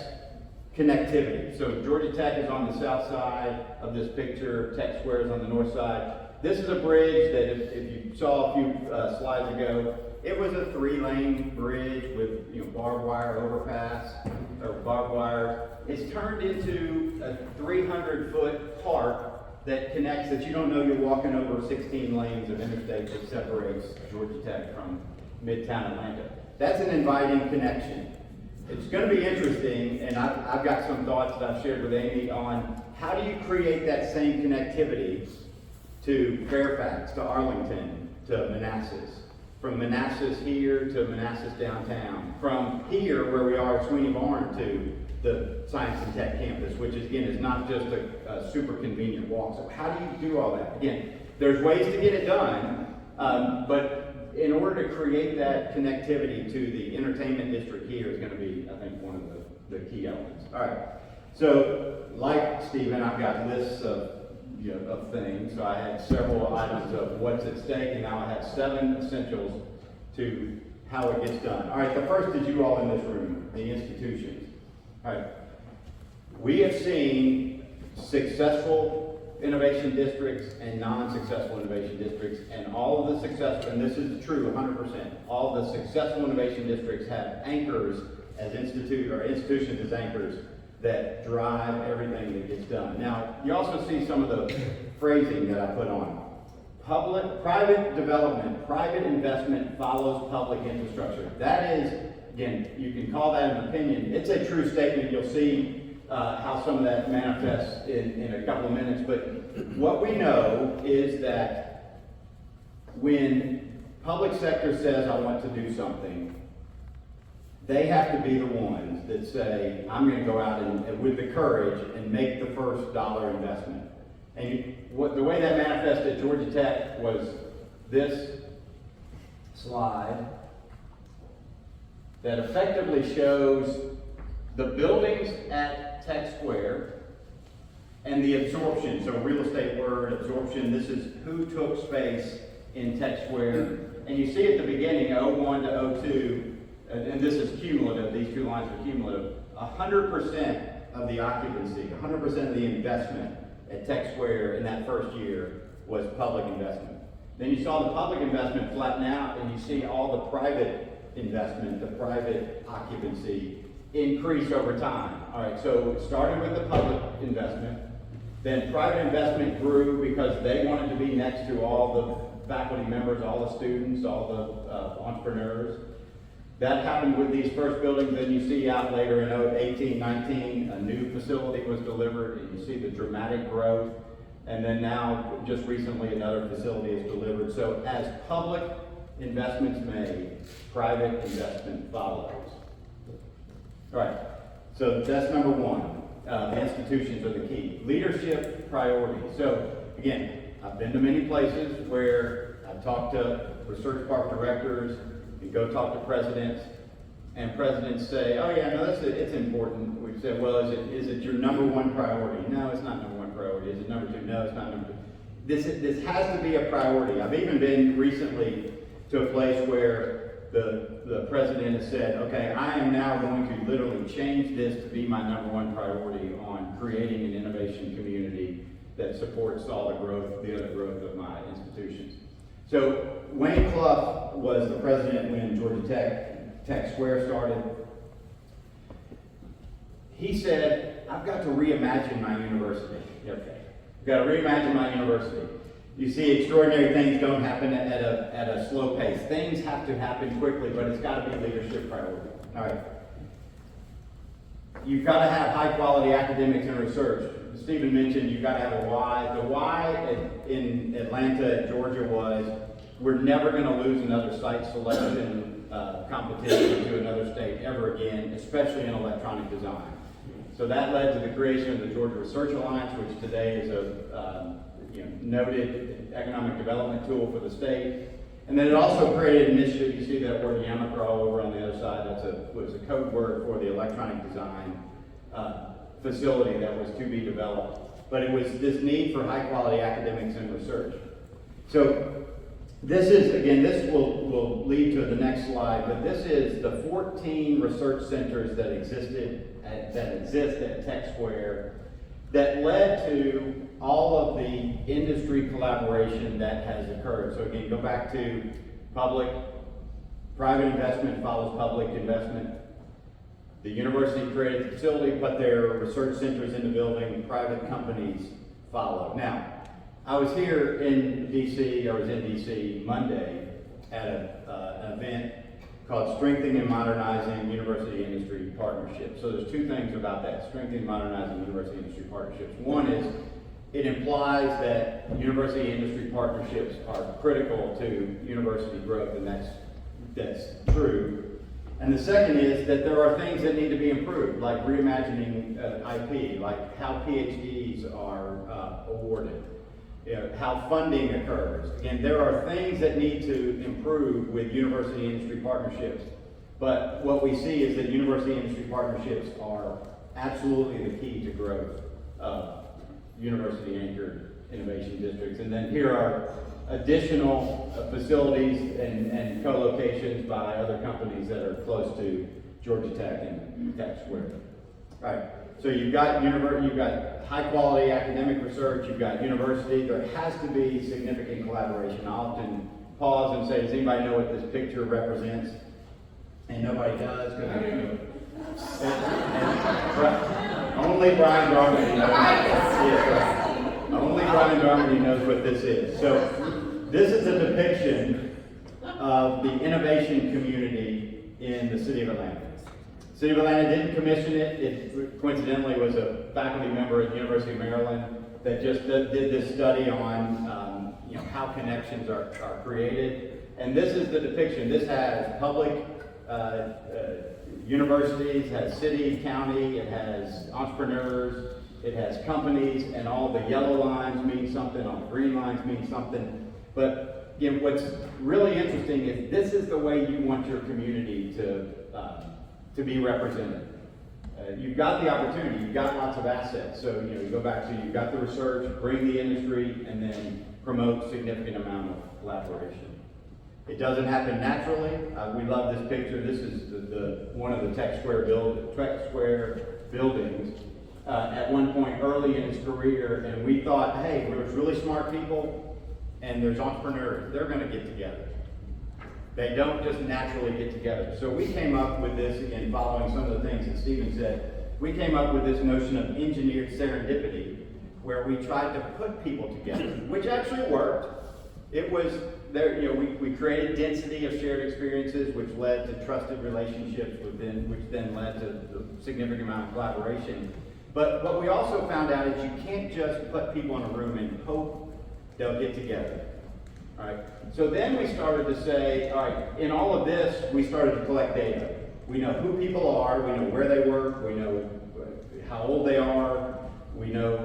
connectivity. So Georgia Tech is on the south side of this picture, Tech Square is on the north side. This is a bridge that if you saw a few slides ago, it was a 3-lane bridge with barbed wire overpass or barbed wire. It's turned into a 300-foot park that connects that you don't know you're walking over 16 lanes of interstate that separates Georgia Tech from Midtown Atlanta. That's an inviting connection. It's going to be interesting, and I've got some thoughts that I've shared with Amy on how do you create that same connectivity to Fairfax, to Arlington, to Manassas. From Manassas here to Manassas downtown. From here, where we are at Sweeney Barn, to the Science and Tech campus, which again is not just a super convenient walk. So how do you do all that? Again, there's ways to get it done, but in order to create that connectivity to the entertainment district here is going to be, I think, one of the key elements. All right. So, like Stephen, I've got lists of things. So I had several items of what's at stake, and now I have 7 essentials to how it gets done. All right, the first is you all in this room, the institutions. All right, we have seen successful innovation districts and non-successful innovation districts, and all of the successful, and this is true 100%, all the successful innovation districts have anchors as institutions as anchors that drive everything that gets done. Now, you also see some of the phrasing that I put on. Private development, private investment follows public infrastructure. That is, again, you can call that an opinion. It's a true statement. You'll see how some of that manifests in a couple of minutes. But what we know is that when public sector says, I want to do something, they have to be the ones that say, I'm going to go out and with the courage and make the first dollar investment. And the way that manifested at Georgia Tech was this slide that effectively shows the buildings at Tech Square and the absorption. So real estate word, absorption, this is who took space in Tech Square. And you see at the beginning, 01 to 02, and this is cumulative, these 2 lines are cumulative, 100% of the occupancy, 100% of the investment at Tech Square in that first year was public investment. Then you saw the public investment flatten out, and you see all the private investment, the private occupancy increase over time. All right, so it started with the public investment, then private investment grew because they wanted to be next to all the faculty members, all the students, all the entrepreneurs. That happened with these first buildings. Then you see out later in 18, 19, a new facility was delivered, and you see the dramatic growth. And then now, just recently, another facility is delivered. So as public investments made, private investment follows. All right, so that's number 1. The institutions are the key. Leadership priorities. So again, I've been to many places where I've talked to research park directors. You go talk to presidents, and presidents say, oh yeah, no, it's important. We say, well, is it your number 1 priority? No, it's not number 1 priority. Is it number 2? No, it's not number 2. This has to be a priority. I've even been recently to a place where the president has said, okay, I am now going to literally change this to be my number 1 priority on creating an innovation community that supports all the other growth of my institutions. So Wayne Clough was the president when Georgia Tech Square started. He said, I've got to reimagine my university. Okay. I've got to reimagine my university. You see, extraordinary things don't happen at a slow pace. Things have to happen quickly, but it's got to be leadership priority. All right. You've got to have high quality academics and research. Stephen mentioned you've got to have a why. The why in Atlanta, Georgia was, we're never going to lose another site selection competition to another state ever again, especially in electronic design. So that led to the creation of the Georgia Research Alliance, which today is a noted economic development tool for the state. And then it also created an initiative. You see that word YAMACRA over on the other side. Was a code word for the electronic design facility that was to be developed. But it was this need for high quality academics and research. So this is, again, this will lead to the next slide, but this is the 14 research centers that exist at Tech Square that led to all of the industry collaboration that has occurred. So again, go back to private investment follows public investment. The university created the facility, put their research centers in the building, private companies follow. Now, I was here in DC, Monday at an event called Strengthening and Modernizing University Industry Partnerships. So there's two things about that, strengthening and modernizing university industry partnerships. One is, it implies that university industry partnerships are critical to university growth, and that's true. And the second is that there are things that need to be improved, like reimagining IP, like how PhDs are awarded, how funding occurs. Again, there are things that need to improve with university industry partnerships, but what we see is that university industry partnerships are absolutely the key to growth of university-anchored innovation districts. And then here are additional facilities and co-locations by other companies that are close to Georgia Tech and Tech Square. Right. So you've got high-quality academic research, you've got university. There has to be significant collaboration. I often pause and say, does anybody know what this picture represents? And nobody does, because only Brian Darmody knows. Yes, right. Only Brian Darmody knows what this is. So this is a depiction of the innovation community in the city of Atlanta. City of Atlanta didn't commission it. It coincidentally was a faculty member at the University of Maryland that just did this study on how connections are created. And this is the depiction. This has public universities, has city, county, it has entrepreneurs, it has companies, and all the yellow lines mean something, all the green lines mean something. But again, what's really interesting is this is the way you want your community to be represented. You've got the opportunity, you've got lots of assets. So you go back to, you've got the research, bring the industry, and then promote significant amount of collaboration. It doesn't happen naturally. We love this picture. This is one of the Tech Square buildings at one point early in its career, and we thought, hey, there's really smart people and there's entrepreneurs. They're going to get together. They don't just naturally get together. So we came up with this, again, following some of the things that Stephen said. We came up with this notion of engineered serendipity, where we tried to put people together, which actually worked. It was there, we created density of shared experiences, which led to trusted relationships which then led to a significant amount of collaboration. But what we also found out is you can't just put people in a room and hope they'll get together. All right. So then we started to say, all right, in all of this, we started to collect data. We know who people are, we know where they work, we know how old they are, we know,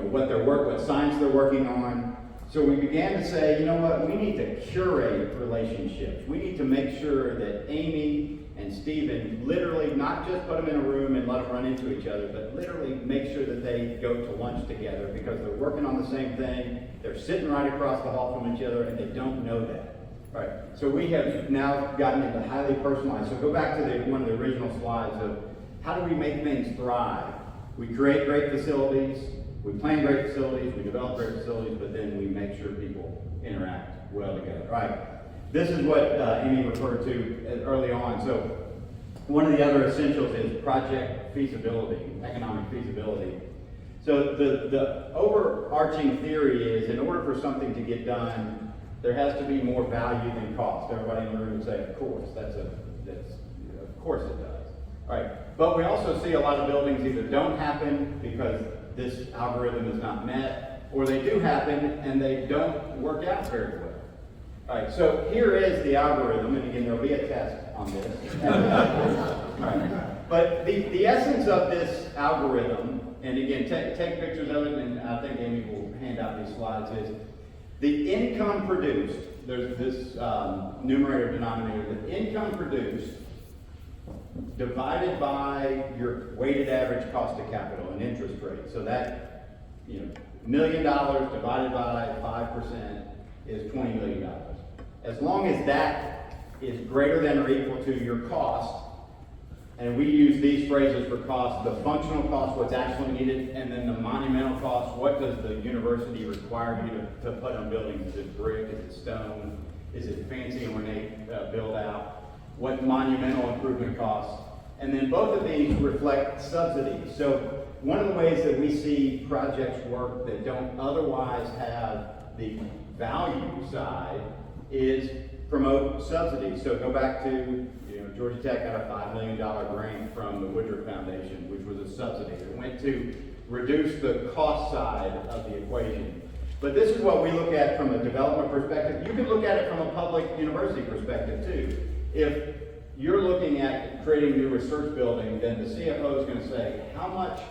what science they're working on. So we began to say, you know what, we need to curate relationships. We need to make sure that Amy and Stephen literally not just put them in a room and let them run into each other, but literally make sure that they go to lunch together because they're working on the same thing, they're sitting right across the hall from each other, and they don't know that. Right. So we have now gotten into highly personalized. So go back to one of the original slides of how do we make things thrive? We create great facilities, we plan great facilities, we develop great facilities, but then we make sure people interact well together. Right. This is what Amy referred to early on. So one of the other essentials is project feasibility, economic feasibility. So the overarching theory is in order for something to get done, there has to be more value than cost. Everybody in the room would say, of course, of course it does. All right. But we also see a lot of buildings either don't happen because this algorithm is not met, or they do happen and they don't work out very well. All right, so here is the algorithm, and again, there'll be a test on this. All right. But the essence of this algorithm, and again, take pictures of it, and I think Amy will hand out these slides, is the income produced, there's this numerator denominator, the income produced divided by your weighted average cost of capital and interest rate. So that, $1 million divided by 5% is $20 million. As long as that is greater than or equal to your cost, And we use these phrases for cost: the functional cost, what's actually needed, and then the monumental cost, what does the university require you to put on buildings? Is it brick, is it stone, is it fancy ornate build out? What monumental improvement costs? And then both of these reflect subsidies. So one of the ways that we see projects work that don't otherwise have the value side is promote subsidies. So go back to, Georgia Tech got a $5 million grant from the Woodruff Foundation, which was a subsidy. It went to reduce the cost side of the equation. But this is what we look at from a development perspective. You can look at it from a public university perspective too. If you're looking at creating a new research building, then the CFO is going to say, how much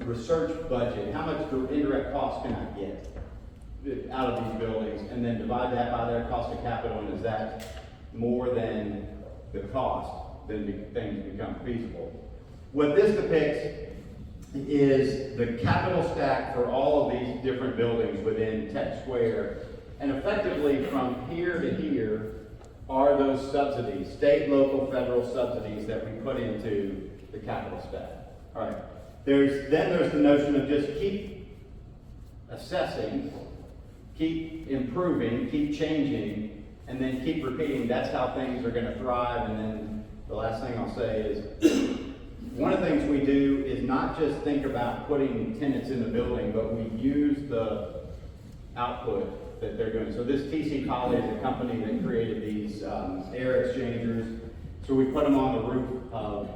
research budget, how much indirect cost can I get out of these buildings, and then divide that by their cost of capital, and is that more than the cost, then things become feasible. What this depicts is the capital stack for all of these different buildings within Tech Square, and effectively from here to here are those subsidies, state, local, federal subsidies that we put into the capital stack. All right. There's the notion of just keep assessing, keep improving, keep changing, and then keep repeating. That's how things are going to thrive. And then the last thing I'll say is, one of the things we do is not just think about putting tenants in the building, but we use the output that they're doing. So this TC Poly is a company that created these air exchangers. So we put them on the roof of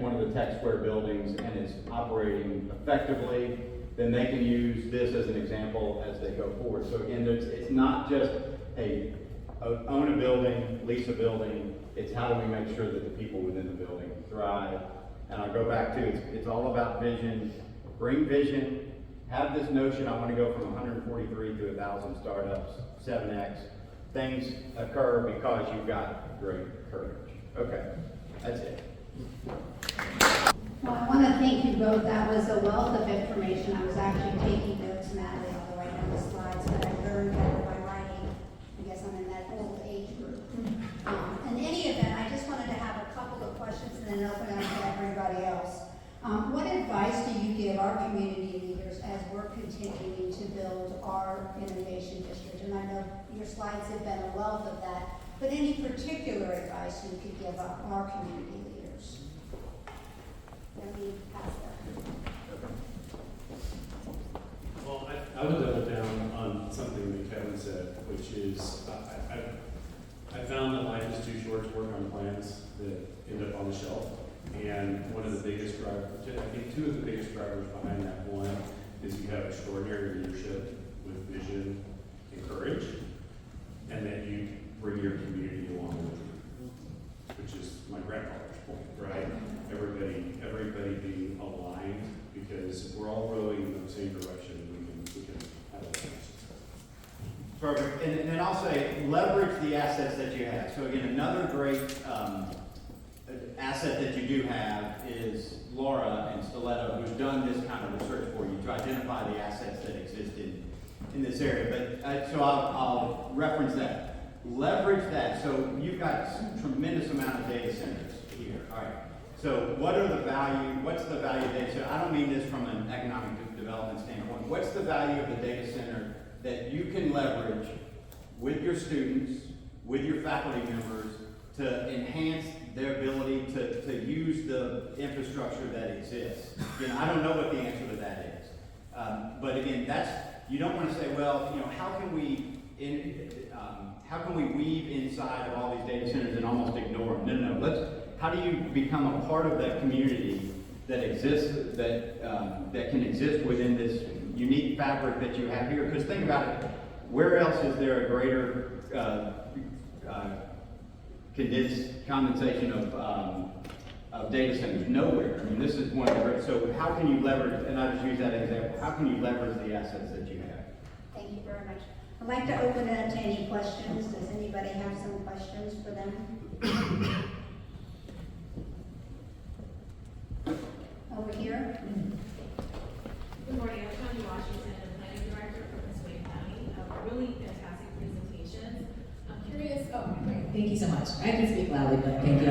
one of the Tech Square buildings, and it's operating effectively. Then they can use this as an example as they go forward. So again, it's not just own a building, lease a building. It's how do we make sure that the people within the building thrive. And I'll go back to it's all about vision. Bring vision. Have this notion, I want to go from 143 to 1,000 startups, 7x. Things occur because you've got great courage. Okay, that's it. Well, I want to thank you both. That was a wealth of information. I was actually taking notes, Natalie, on the right on the slides, but I learned better by writing. I guess I'm in that old age group. In any event, I just wanted to have a couple of questions and then open up to everybody else. What advice do you give our community leaders as we're continuing to build our innovation district? And I know your slides have been a wealth of that, but any particular advice you could give our community leaders? Let me pass that. Well, I would double down on something that Kevin said, which is I found that life is too short to work on plans that end up on the shelf. And one of the biggest drivers, I think two of the biggest drivers behind that, one is you have extraordinary leadership with vision and courage, and that you bring your community along with you, which is my grandfather's point, right? Everybody being aligned, because if we're all rowing in the same direction, we can have a chance. Perfect. And then I'll say, leverage the assets that you have. So again, another great asset that you do have is Laura and Stiletto, who's done this kind of research for you to identify the assets that exist in this area. But so I'll reference that. Leverage that. So you've got some tremendous amount of data centers here. All right. So what's the value of data center? I don't mean this from an economic development standpoint. What's the value of the data center that you can leverage with your students, with your faculty members, to enhance their ability to use the infrastructure that exists? Again, I don't know what the answer to that is. But again, you don't want to say, well, how can we weave inside of all these data centers and almost ignore them? No. How do you become a part of that community that exists, that can exist within this unique fabric that you have here? Because think about it, where else is there a greater condensation of data centers? Nowhere. I mean, this is one of the, so how can you leverage, and I just use that example, how can you leverage the assets that you have? Thank you very much. I'd like to open it up to any questions. Does anybody have some questions for them? Over here. Good morning, I'm Tony Washington, the Planning Director for Prince County. Really fantastic presentation. I'm curious, great. Thank you so much. I can speak loudly, but thank you.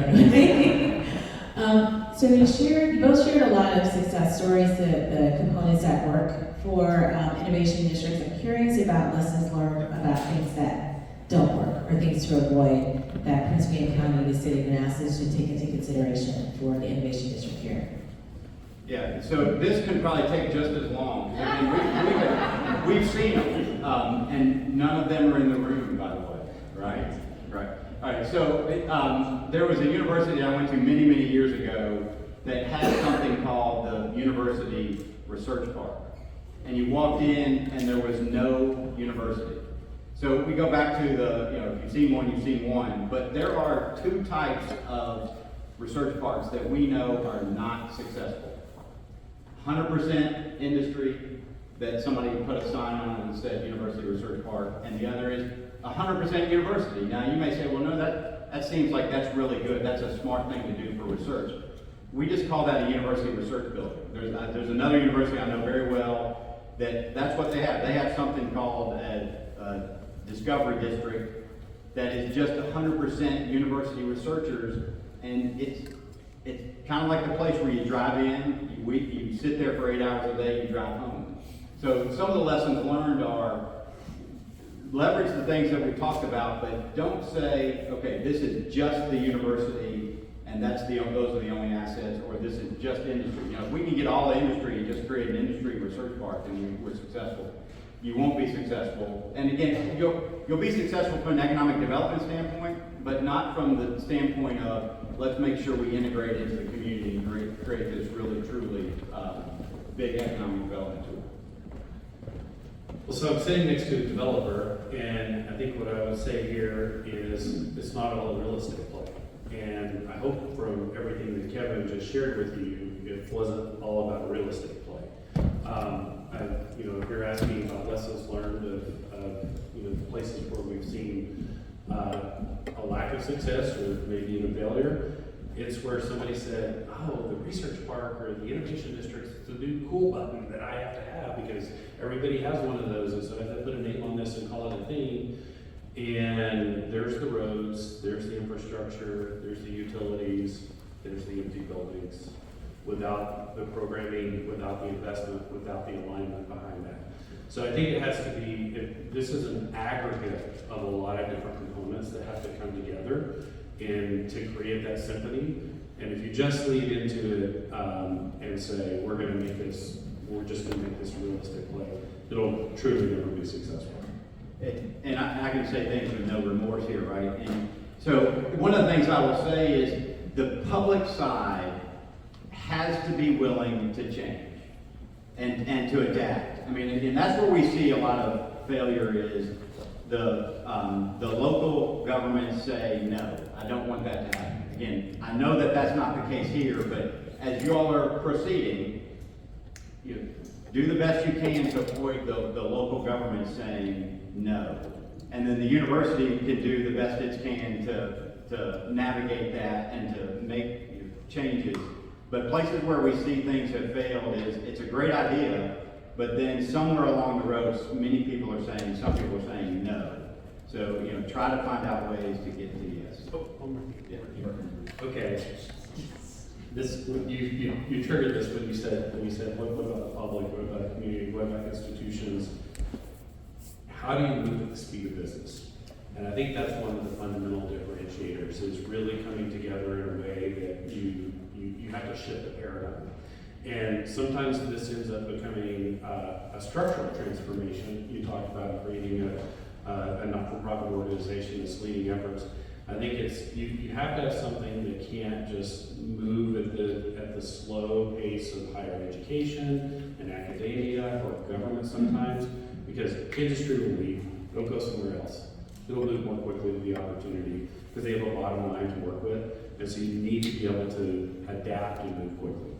So you both shared a lot of success stories, the components at work for innovation districts. I'm curious about lessons learned about things that don't work or things to avoid that Prince William County, the city of Manassas, should take into consideration for the innovation district here. Yeah, so this can probably take just as long. I mean, we've seen them, and none of them are in the room, by the way, right? Right. All right, so there was a university I went to many, many years ago that had something called the University Research Park. And you walked in and there was no university. So we go back to the, if you've seen one, you've seen one. But there are two types of research parks that we know are not successful. 100% industry, that somebody put a sign on and said University Research Park, and the other is 100% university. Now you may say, well, no, that seems like that's really good. That's a smart thing to do for research. We just call that a university research building. There's another university I know very well that's what they have. They have something called a Discovery District that is just 100% university researchers, and it's kind of like the place where you drive in, you sit there for 8 hours a day, you drive home. So some of the lessons learned are leverage the things that we talked about, but don't say, okay, this is just the university and those are the only assets, or this is just industry. If we can get all the industry and just create an industry research park, then we're successful. You won't be successful. And again, you'll be successful from an economic development standpoint, but not from the standpoint of let's make sure we integrate into the community and create this really, truly big economic development tool. Well, so I'm sitting next to a developer, and I think what I would say here is it's not all a real estate play. And I hope from everything that Kevin just shared with you, it wasn't all about real estate play. If you're asking about lessons learned of places where we've seen a lack of success or maybe even failure, it's where somebody said, oh, the research park or the innovation district is the new cool button that I have to have because everybody has one of those, and so I have to put a name on this and call it a thing. And there's the roads, there's the infrastructure, there's the utilities, there's the empty buildings. Without the programming, without the investment, without the alignment behind that. So I think it has to be, this is an aggregate of a lot of different components that have to come together and to create that symphony. And if you just lead into it and say, we're just gonna make this a realistic play, it'll truly never be successful. And I can say things with no remorse here, right? And so one of the things I will say is the public side has to be willing to change and to adapt. I mean, and that's where we see a lot of failure is the local governments say, no, I don't want that to happen. Again, I know that that's not the case here, but as you all are proceeding, do the best you can to avoid the local government saying no. And then the university can do the best it can to navigate that and to make changes. But places where we see things have failed is it's a great idea, but then somewhere along the road, some people are saying no. So, try to find out ways to get to yes. Yeah. Okay. You triggered this when you said what about the public, what about the community, what about institutions? How do you move at the speed of business? And I think that's one of the fundamental differentiators is really coming together in a way that you have to shift the paradigm. And sometimes this ends up becoming a structural transformation. You talked about creating a not-for-profit organization that's leading efforts. I think you have to have something that can't just move at the slow pace of higher education and academia or government sometimes, because industry will leave, it'll go somewhere else. It'll move more quickly to the opportunity because they have a bottom line to work with, and so you need to be able to adapt and move quickly.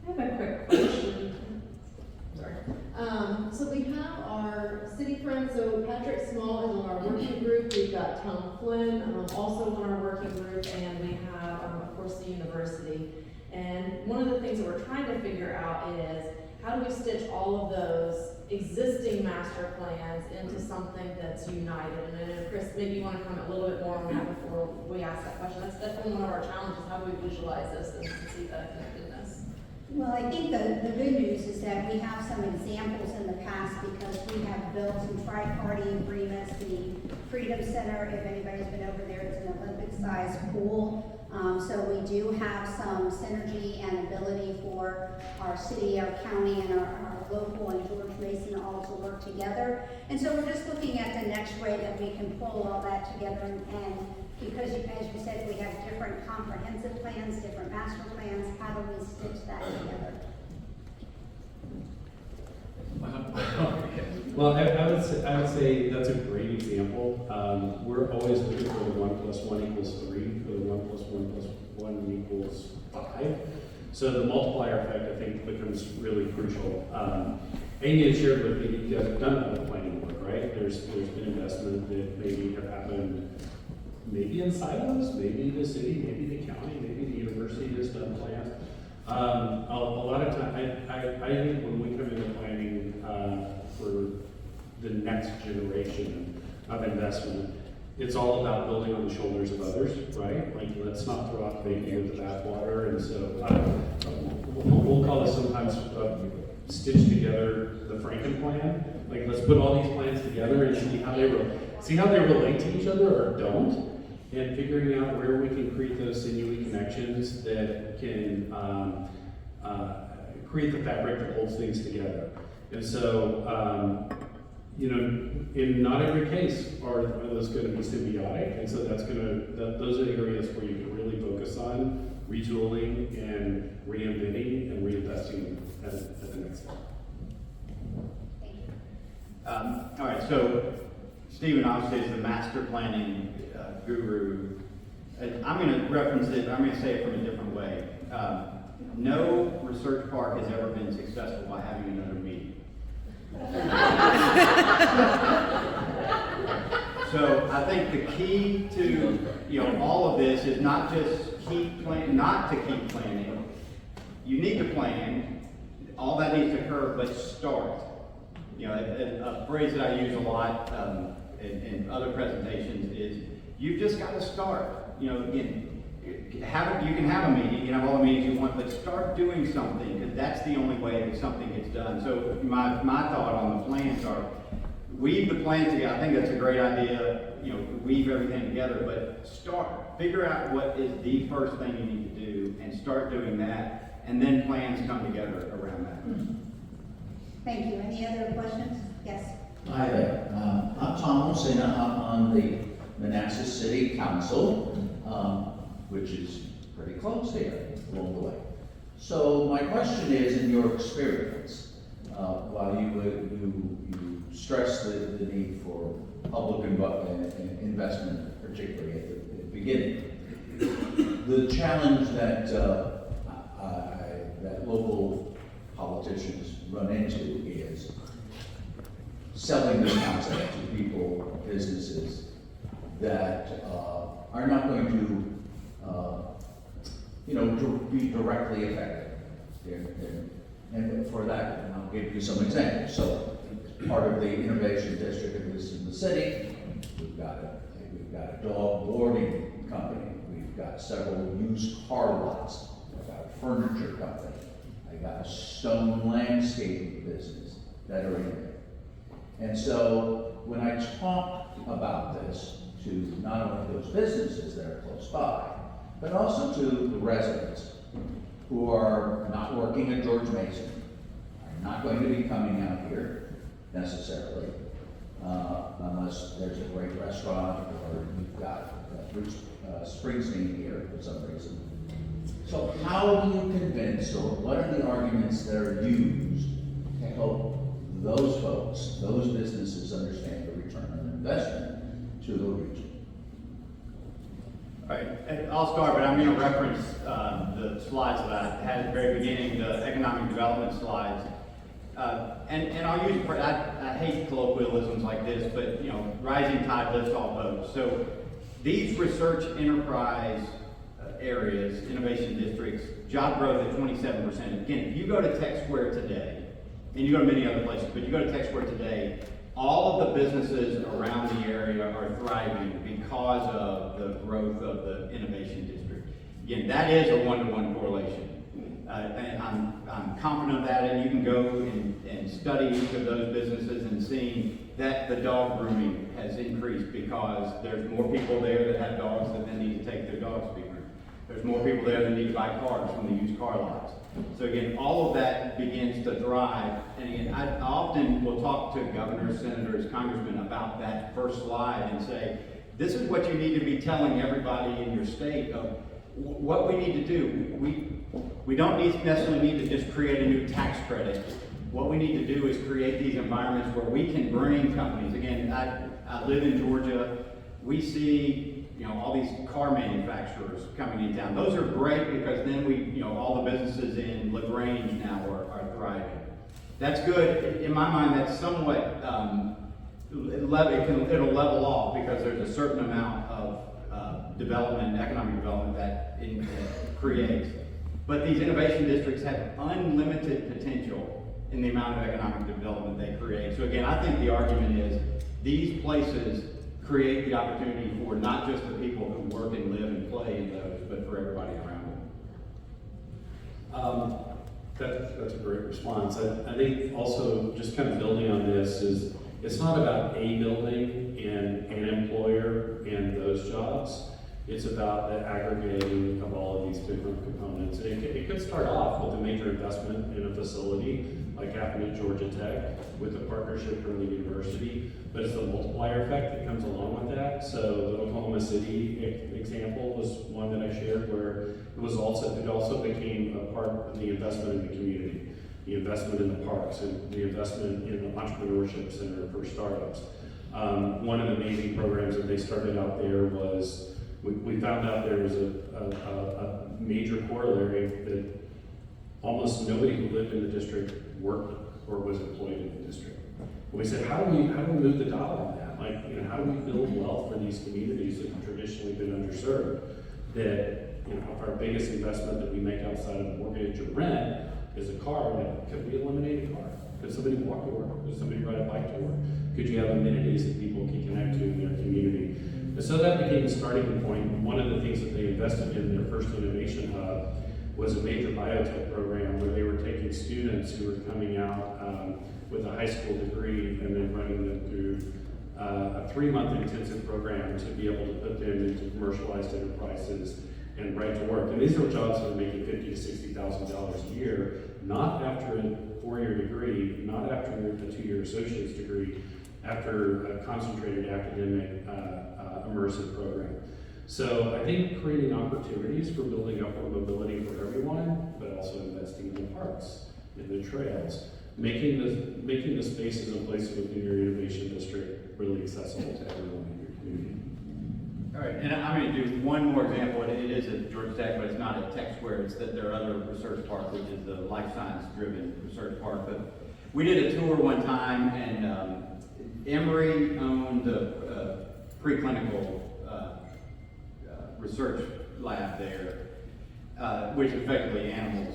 I have a quick question. Sorry. So we have our city friends, so Patrick Small is on our working group, we've got Tom Flynn, also on our working group, and we have, of course, the university. And one of the things that we're trying to figure out is how do we stitch all of those existing master plans into something that's united. And I know, Chris, maybe you want to comment a little bit more on that before we ask that question. That's definitely one of our challenges. How do we visualize this and see that connectedness? Well, I think the good news is that we have some examples in the past because we have built some tri-party agreements. The Freedom Center, if anybody's been over there, it's an Olympic-sized pool. So we do have some synergy and ability for our city, our county, and our local and George Mason all to work together. And so we're just looking at the next way that we can pull all that together and because as you said, we have different comprehensive plans, different master plans, how do we stitch that together? Well, I would say that's a great example. We're always looking for the 1 + 1 = 3, for the 1 + 1 + 1 = 5. So the multiplier effect, I think, becomes really crucial. Amy had shared with me, you guys have done the planning work, right? There's been investment that maybe have happened, maybe in silos, maybe the city, maybe the county, maybe the university has done plans. A lot of time, I think when we come into planning for the next generation of investment, it's all about building on the shoulders of others, right? Like, let's not throw out the baby with the bathwater. And so we'll call this sometimes stitch together the Franken plan. Like, let's put all these plans together and see how they relate to each other or don't. And figuring out where we can create those sinewy connections that can create the fabric that holds things together. And so, in not every case are those going to be symbiotic, and so those are the areas where you can really focus on retooling and reinventing and reinvesting at the next step. All right, so Stephen obviously is the master planning guru. And I'm going to reference it, I'm going to say it from a different way. No research park has ever been successful by having another meeting. So I think the key to all of this is not just not to keep planning. You need to plan. All that needs to occur, but start. A phrase that I use a lot in other presentations is you've just got to start. Again, you can have a meeting, you can have all the meetings you want, but start doing something, because that's the only way that something gets done. So my thought on the plans are, weave the plans together. I think that's a great idea, weave everything together, but start. Figure out what is the first thing you need to do, and start doing that, and then plans come together around that. Thank you. Any other questions? Yes. Hi there. I'm Tom Messina. I'm on the Manassas City Council, which is pretty close here along the way. So my question is, in your experience, while you stress the need for public investment, particularly at the beginning, the challenge that that local politicians run into is selling the concept to people, businesses that are not going to be directly affected. And for that, I'll give you some examples. So, part of the Innovation District, at least in the city, we've got a dog boarding company. We've got several used car lots. We've got a furniture company. I got a stone landscaping business that are in there. And so, when I talk about this to not only those businesses that are close by, but also to the residents who are not working at George Mason, are not going to be coming out here necessarily, unless there's a great restaurant or you've got Bruce Springsteen here for some reason. So how do you convince, or what are the arguments that are used to help those folks, those businesses understand the return on investment to the region? All right, and I'll start, but I'm going to reference the slides that I had at the very beginning, the economic development slides. And I'll use, I hate colloquialisms like this, but rising tide lifts all boats. So these research enterprise areas, innovation districts, job growth at 27%. Again, if you go to Tech Square today, and you go to many other places, but you go to Tech Square today, all of the businesses around the area are thriving because of the growth of the Innovation District. Again, that is a one-to-one correlation. And I'm confident of that, and you can go and study each of those businesses and see that the dog grooming has increased because there's more people there that have dogs that then need to take their dogs to be groomed. There's more people there that need to buy cars from the used car lots. So again, all of that begins to thrive. And again, I often will talk to governors, senators, congressmen about that first slide and say, this is what you need to be telling everybody in your state of what we need to do. We don't necessarily need to just create a new tax credit. What we need to do is create these environments where we can bring companies. Again, I live in Georgia. We see all these car manufacturers coming in town. Those are great because then all the businesses in LaGrange now are thriving. That's good. In my mind, that's somewhat, it'll level off because there's a certain amount of development, economic development that it creates. But these innovation districts have unlimited potential in the amount of economic development they create. So again, I think the argument is these places create the opportunity for not just the people who work and live and play in those, but for everybody around them. That's a great response. I think also just kind of building on this is it's not about a building and an employer and those jobs. It's about the aggregating of all of these different components. It could start off with a major investment in a facility, like happened at Georgia Tech, with a partnership from the university, but it's the multiplier effect that comes along with that. So the Oklahoma City example was one that I shared where it also became a part of the investment in the community, the investment in the parks, and the investment in the entrepreneurship center for startups. One of the amazing programs that they started out there was we found out there was a major corollary that almost nobody who lived in the district worked or was employed in the district. And we said, how do we move the dial on that? Like, how do we build wealth for these communities that have traditionally been underserved? That, our biggest investment that we make outside of mortgage or rent is a car. Could we eliminate a car? Could somebody walk to work? Could somebody ride a bike to work? Could you have amenities that people can connect to in their community? And so that became a starting point. One of the things that they invested in their first innovation hub was a major biotech program where they were taking students who were coming out with a high school degree and then running them through a 3-month intensive program to be able to put them into commercialized enterprises and right to work. And these are jobs that are making $50,000 to $60,000 a year, not after a 4-year degree, not after a 2-year associate's degree, after a concentrated academic immersive program. So I think creating opportunities for building upward mobility for everyone, but also investing in the parks, in the trails, making the spaces and places within your innovation district really accessible to everyone in your community. All right, and I'm going to do one more example. It is at Georgia Tech, but it's not at Tech Square. It's that there are other research parks, which is the life science-driven research park. But we did a tour one time, and Emory owned the preclinical research lab there, which is effectively animals.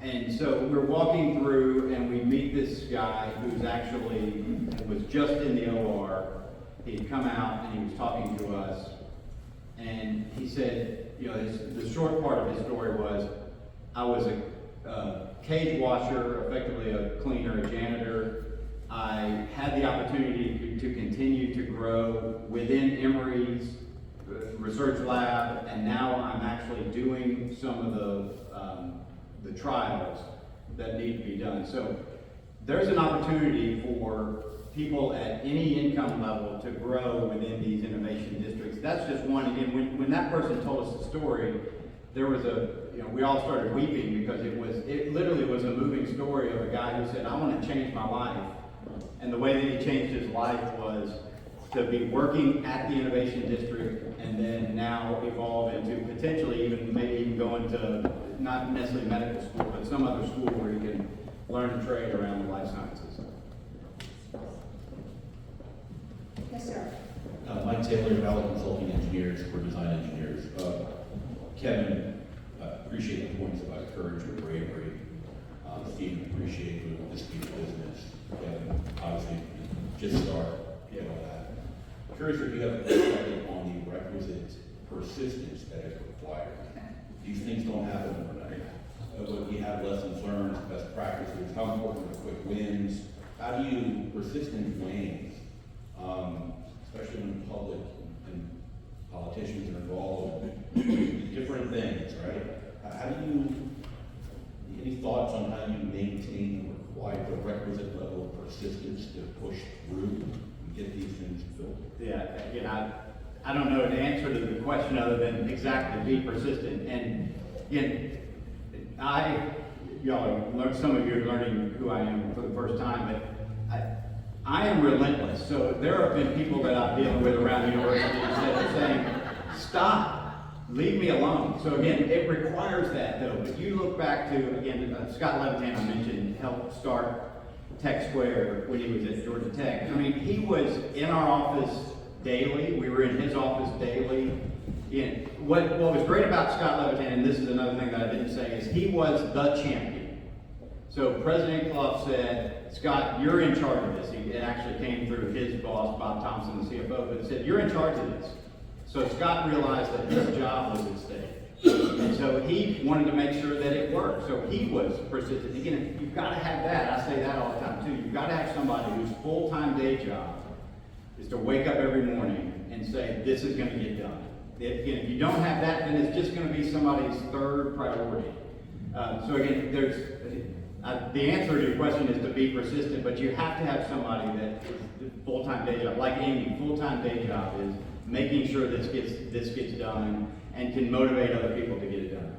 And so we're walking through, and we meet this guy who's actually was just in the OR. He'd come out and he was talking to us, and he said, the short part of his story was, I was a cage washer, effectively a cleaner, a janitor. I had the opportunity to continue to grow within Emory's research lab, and now I'm actually doing some of the trials that need to be done. So there's an opportunity for people at any income level to grow within these innovation districts. That's just one. Again, when that person told us the story, there was we all started weeping because it literally was a moving story of a guy who said, I want to change my life. And the way that he changed his life was to be working at the innovation district and then now evolve into potentially maybe going to not necessarily medical school, but some other school where you can learn a trade around the life sciences. Yes, sir. Mike Taylor, Valley Consulting Engineers, for design engineers. Kevin, appreciate the points about courage or bravery. see and appreciate with this piece of business. And obviously, just start, you know, that. Curious if you have a perspective on the requisite persistence that is required. These things don't happen overnight. But we have lessons learned, best practices, how important are quick wins? How do you persist in wanes, especially when the public and politicians are involved in different things, right? How do you, any thoughts on how you maintain the requisite level of persistence to push through and get these things built? Yeah, again, I don't know the answer to the question other than exactly be persistent. And again, some of you are learning who I am for the first time, but I am relentless. So there have been people that I'm dealing with around universities that are saying, stop, leave me alone. So again, it requires that though. But you look back to, again, Scott Levitan, I mentioned, helped start Tech Square when he was at Georgia Tech. I mean, he was in our office daily. We were in his office daily. What was great about Scott Levitan, and this is another thing that I didn't say, is he was the champion. So President Clough said, Scott, you're in charge of this. It actually came through his boss, Bob Thompson, the CFO, but he said, you're in charge of this. So Scott realized that his job was at stake. And so he wanted to make sure that it worked. So he was persistent. Again, you've got to have that. I say that all the time too. You've got to have somebody whose full-time day job is to wake up every morning and say, this is going to get done. If you don't have that, then it's just going to be somebody's third priority. So again, the answer to your question is to be persistent, but you have to have somebody that full-time day job, like Amy, full-time day job is making sure this gets done and can motivate other people to get it done.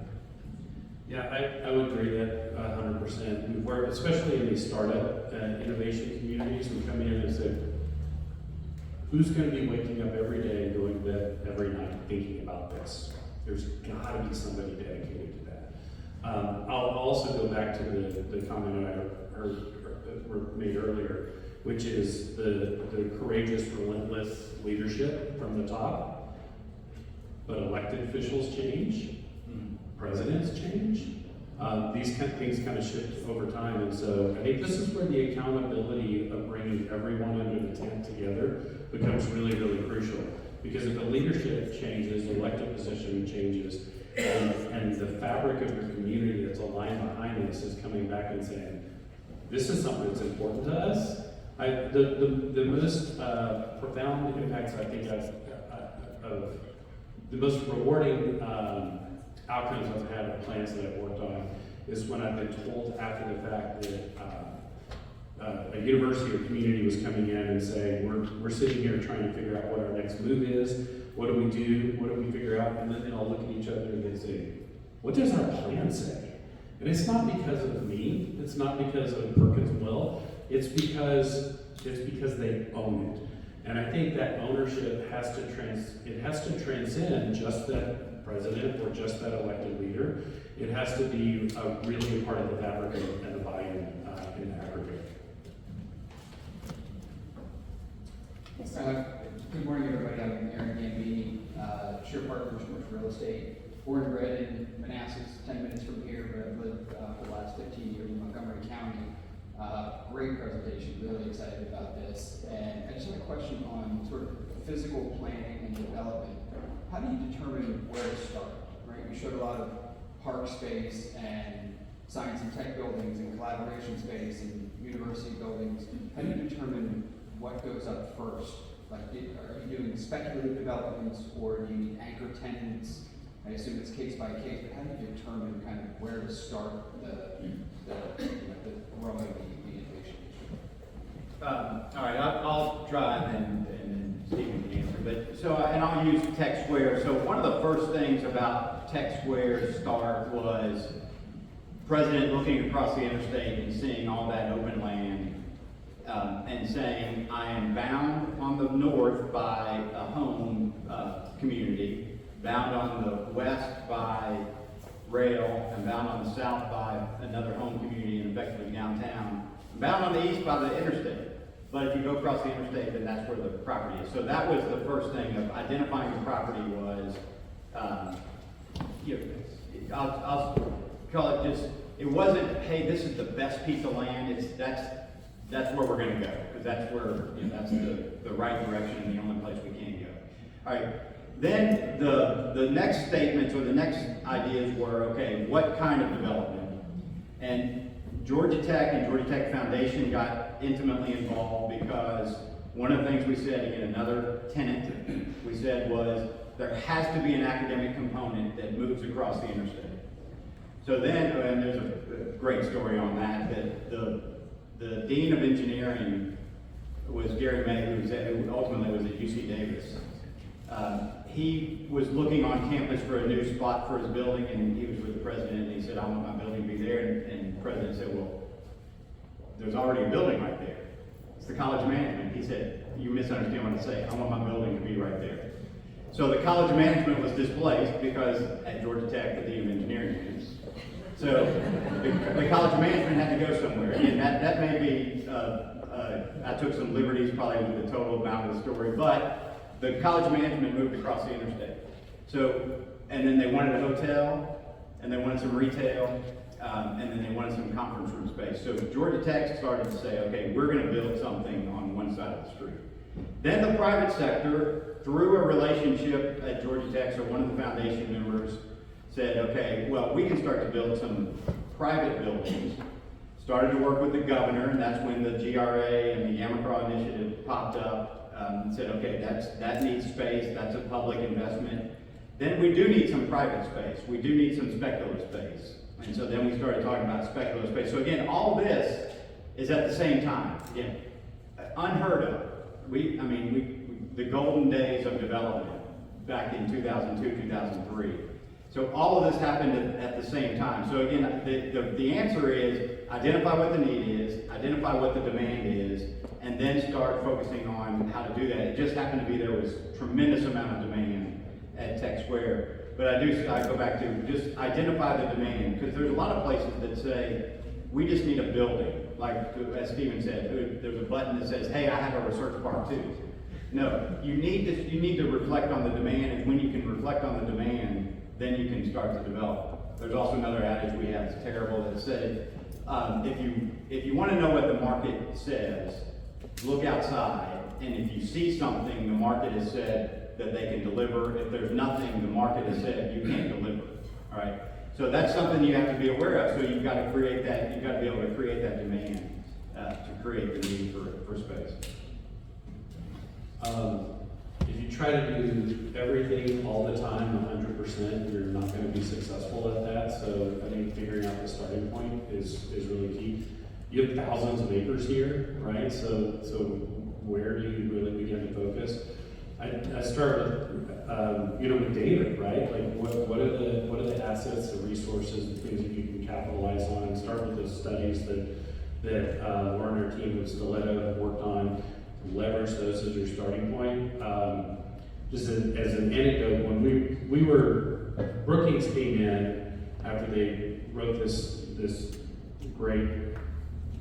Yeah, I would agree that 100%. We work, especially in these startup and innovation communities, we come in and say, who's going to be waking up every day and going to bed every night thinking about this? There's got to be somebody dedicated to that. I'll also go back to the comment I heard made earlier, which is the courageous, relentless leadership from the top. But elected officials change, presidents change. These kind of things kind of shift over time, and so I think this is where the accountability of bringing everyone under the tent together becomes really, really crucial. Because if the leadership changes, the elected position changes, and the fabric of your community that's aligned behind this is coming back and saying, this is something that's important to us. The most profound impacts I think of the most rewarding outcomes I've had of plans that I've worked on is when I've been told after the fact that a university or community was coming in and saying, we're sitting here trying to figure out what our next move is, what do we do, what do we figure out, and then they all look at each other and they say, what does our plan say? And it's not because of me, it's not because of Perkins&Will, it's because they own it. And I think that ownership has to transcend just that president or just that elected leader. It has to be really a part of the fabric and the buy-in in the aggregate. Good morning, everybody. I'm Aaron Gambini, Share Partners Commercial Real Estate. Born and bred in Manassas, 10 minutes from here, but I've lived for the last 15 years in Montgomery County. Great presentation, really excited about this. And I just have a question on sort of physical planning and development. How do you determine where to start, right? We showed a lot of park space and science and tech buildings and collaboration space and university buildings. How do you determine what goes up first? Like, are you doing speculative developments or do you need anchor tenants? I assume it's case by case, but how do you determine kind of where to start the growing the innovation? All right, I'll try and then Stephen can answer. But so, and I'll use Tech Square. So one of the first things about Tech Square's start was President looking across the interstate and seeing all that open land and saying, I am bound on the north by a home community, bound on the west by rail, and bound on the south by another home community and effectively downtown, and bound on the east by the interstate. But if you go across the interstate, then that's where the property is. So that was the first thing of identifying the property was, I'll call it just it wasn't, hey, this is the best piece of land, that's where we're gonna go, because that's where, that's the right direction and the only place we can go. All right, then the next statements or the next ideas were, okay, what kind of development? And Georgia Tech and Georgia Tech Foundation got intimately involved because one of the things we said, again, another tenet we said was there has to be an academic component that moves across the interstate. So then, and there's a great story on that the Dean of Engineering was Gary May, who ultimately was at UC Davis. He was looking on campus for a new spot for his building, and he was with the president, and he said, I want my building to be there, and the president said, well, there's already a building right there. It's the College of Management. He said, you misunderstand what I say, I want my building to be right there. So the College of Management was displaced because at Georgia Tech, the Dean of Engineering is. So the College of Management had to go somewhere. Again, that may be, I took some liberties probably with the total amount of the story, but the College of Management moved across the interstate. So, and then they wanted a hotel, and they wanted some retail, and then they wanted some conference room space. So Georgia Tech started to say, okay, we're gonna build something on one side of the street. Then the private sector, through a relationship at Georgia Tech, so one of the foundation members said, okay, well, we can start to build some private buildings. Started to work with the governor, and that's when the GRA and the Yamacraw initiative popped up, and said, okay, that needs space, that's a public investment. Then we do need some private space. We do need some speculative space. And so then we started talking about speculative space. So again, all of this is at the same time. Again, unheard of. The golden days of development back in 2002, 2003. So all of this happened at the same time. So again, the answer is identify what the need is, identify what the demand is, and then start focusing on how to do that. It just happened to be there was tremendous amount of demand at Tech Square. But I go back to just identify the demand, because there's a lot of places that say, we just need a building. Like, as Stephen said, there's a button that says, hey, I have a research park too. No, you need to reflect on the demand, and when you can reflect on the demand, then you can start to develop. There's also another adage we have, it's terrible, that said, if you want to know what the market says, look outside, and if you see something the market has said that they can deliver, if there's nothing the market has said you can't deliver, all right? So that's something you have to be aware of, so you've got to create that, you've got to be able to create that demand to create the need for space. If you try to do everything all the time, 100%, you're not going to be successful at that. So I think figuring out the starting point is really key. You have thousands of acres here, right? So where do you really begin to focus? I start with, with David, right? Like what are the assets, the resources, the things that you can capitalize on, and start with those studies that Lauren and her team with Stiletto have worked on. Leverage those as your starting point. Just as an anecdote, when we were, Brookings came in after they wrote this great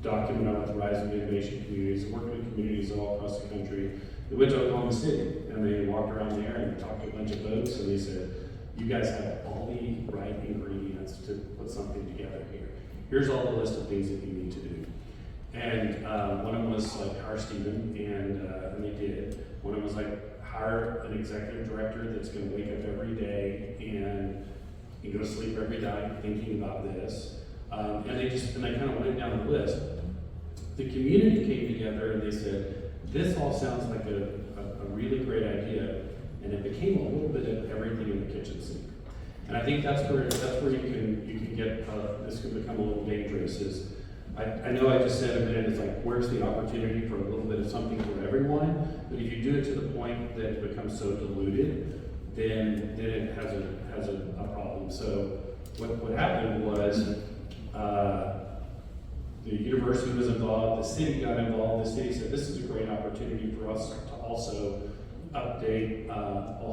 document about the rise of innovation communities, working with communities all across the country. They went to Oklahoma City and they walked around there and talked to a bunch of folks, and they said, you guys have all the right ingredients to put something together here. Here's all the list of things that you need to do. And one of them was like hire Stephen, and they did. One of them was like hire an executive director that's going to wake up every day and go to sleep every night thinking about this. And they kind of went down the list. The community came together and they said, this all sounds like a really great idea, and it became a little bit of everything in the kitchen sink. And I think that's where you can get this can become a little dangerous. Is I know I just said a minute, it's like, where's the opportunity for a little bit of something for everyone? But if you do it to the point that it becomes so diluted, then it has a problem. So what happened was the university was involved, the city got involved, the city said, this is a great opportunity for us to also update a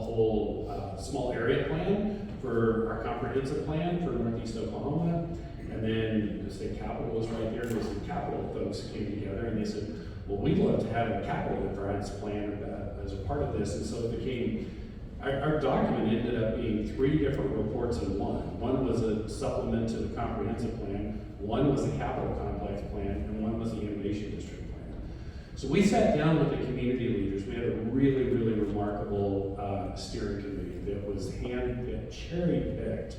whole small area plan for our comprehensive plan for Northeast Oklahoma. And then the state capitol was right there, and the state capitol folks came together and they said, well, we'd love to have a capital advance plan as a part of this. And so it became, Our document ended up being 3 different reports in one. One was a supplement to the comprehensive plan, one was the capital complex plan, and one was the innovation district plan. So we sat down with the community leaders. We had a really, really remarkable steering committee that was cherry-picked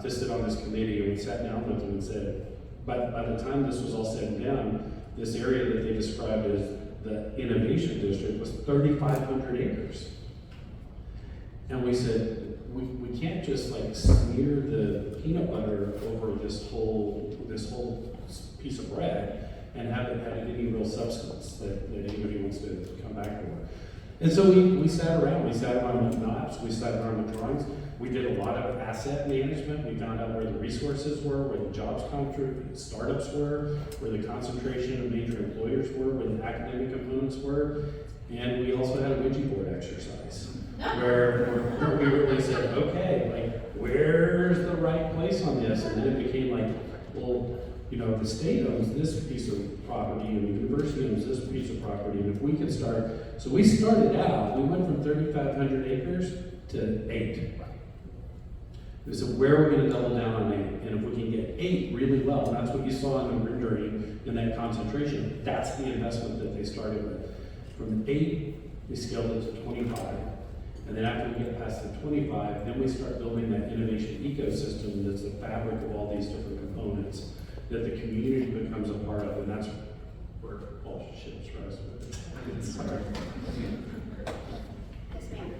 to sit on this committee, and we sat down with them and said, by the time this was all said and done, this area that they described as the innovation district was 3,500 acres. And we said, we can't just like smear the peanut butter over this whole piece of bread and have it have any real substance that anybody wants to come back for. And so we sat around with maps, we sat around with drawings. We did a lot of asset management. We found out where the resources were, where the jobs startups were, where the concentration of major employers were, where the academic components were. And we also had a Ouija board exercise where we really said, okay, like, where's the right place on this? And then it became like, well, you know, the state owns this piece of property and the university owns this piece of property. And if we can start, so we started out, we went from 3,500 acres to 8. We said, where are we going to double down on 8? And if we can get 8 really well, and that's what you saw in the rendering in that concentration, that's the investment that they started with. From 8, we scaled it to 25. And then after we get past the 25, then we start building that innovation ecosystem that's the fabric of all these different components that the community becomes a part of, and that's where all ships rise with.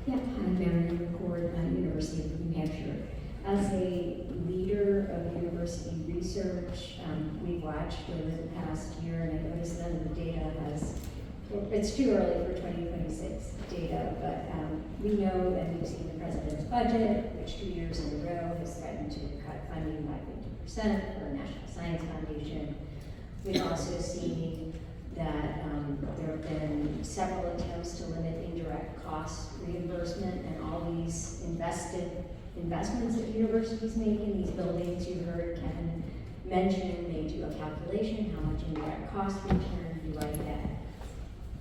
Yeah, I'm Mary McCord, University of New Hampshire. As a leader of university research, we watched over the past year, and I noticed none of the data has, it's too early for 2026 data, but we know, and we've seen the president's budget, which 2 years in a row has threatened to cut funding by 50% for National Science Foundation. We've also seen that there have been several attempts to limit indirect cost reimbursement, and all these investments that universities make in these buildings. You heard Kevin mention they do a calculation, how much indirect cost return you write that.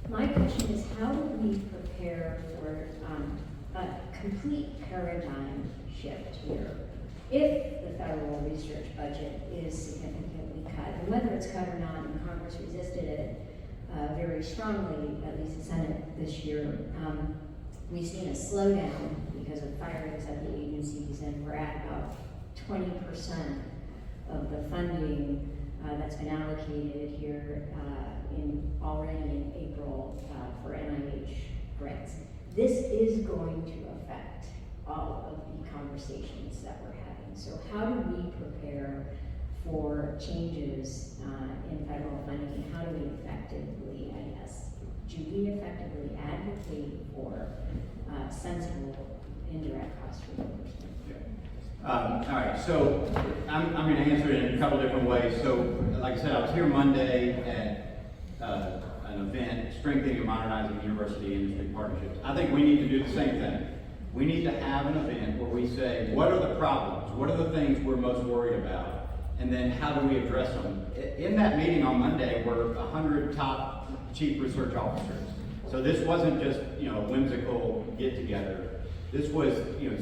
My question is, how do we prepare for a complete paradigm shift here if the federal research budget is significantly cut? And whether it's cut or not, and Congress resisted it very strongly, at least the Senate this year, we've seen a slowdown because of firings at the agencies, and we're at about 20% of the funding that's been allocated here already in April for NIH grants. This is going to affect all of the conversations that we're having. So how do we prepare for changes in federal funding, and how do we effectively, do we effectively advocate for sensible indirect cost reimbursement? All right, so I'm going to answer it in a couple different ways. So, like I said, I was here Monday at an event, Strengthening and Modernizing University Industry Partnerships. I think we need to do the same thing. We need to have an event where we say, what are the problems? What are the things we're most worried about? And then how do we address them? In that meeting on Monday were 100 top chief research officers. So this wasn't just, a whimsical get-together. This was,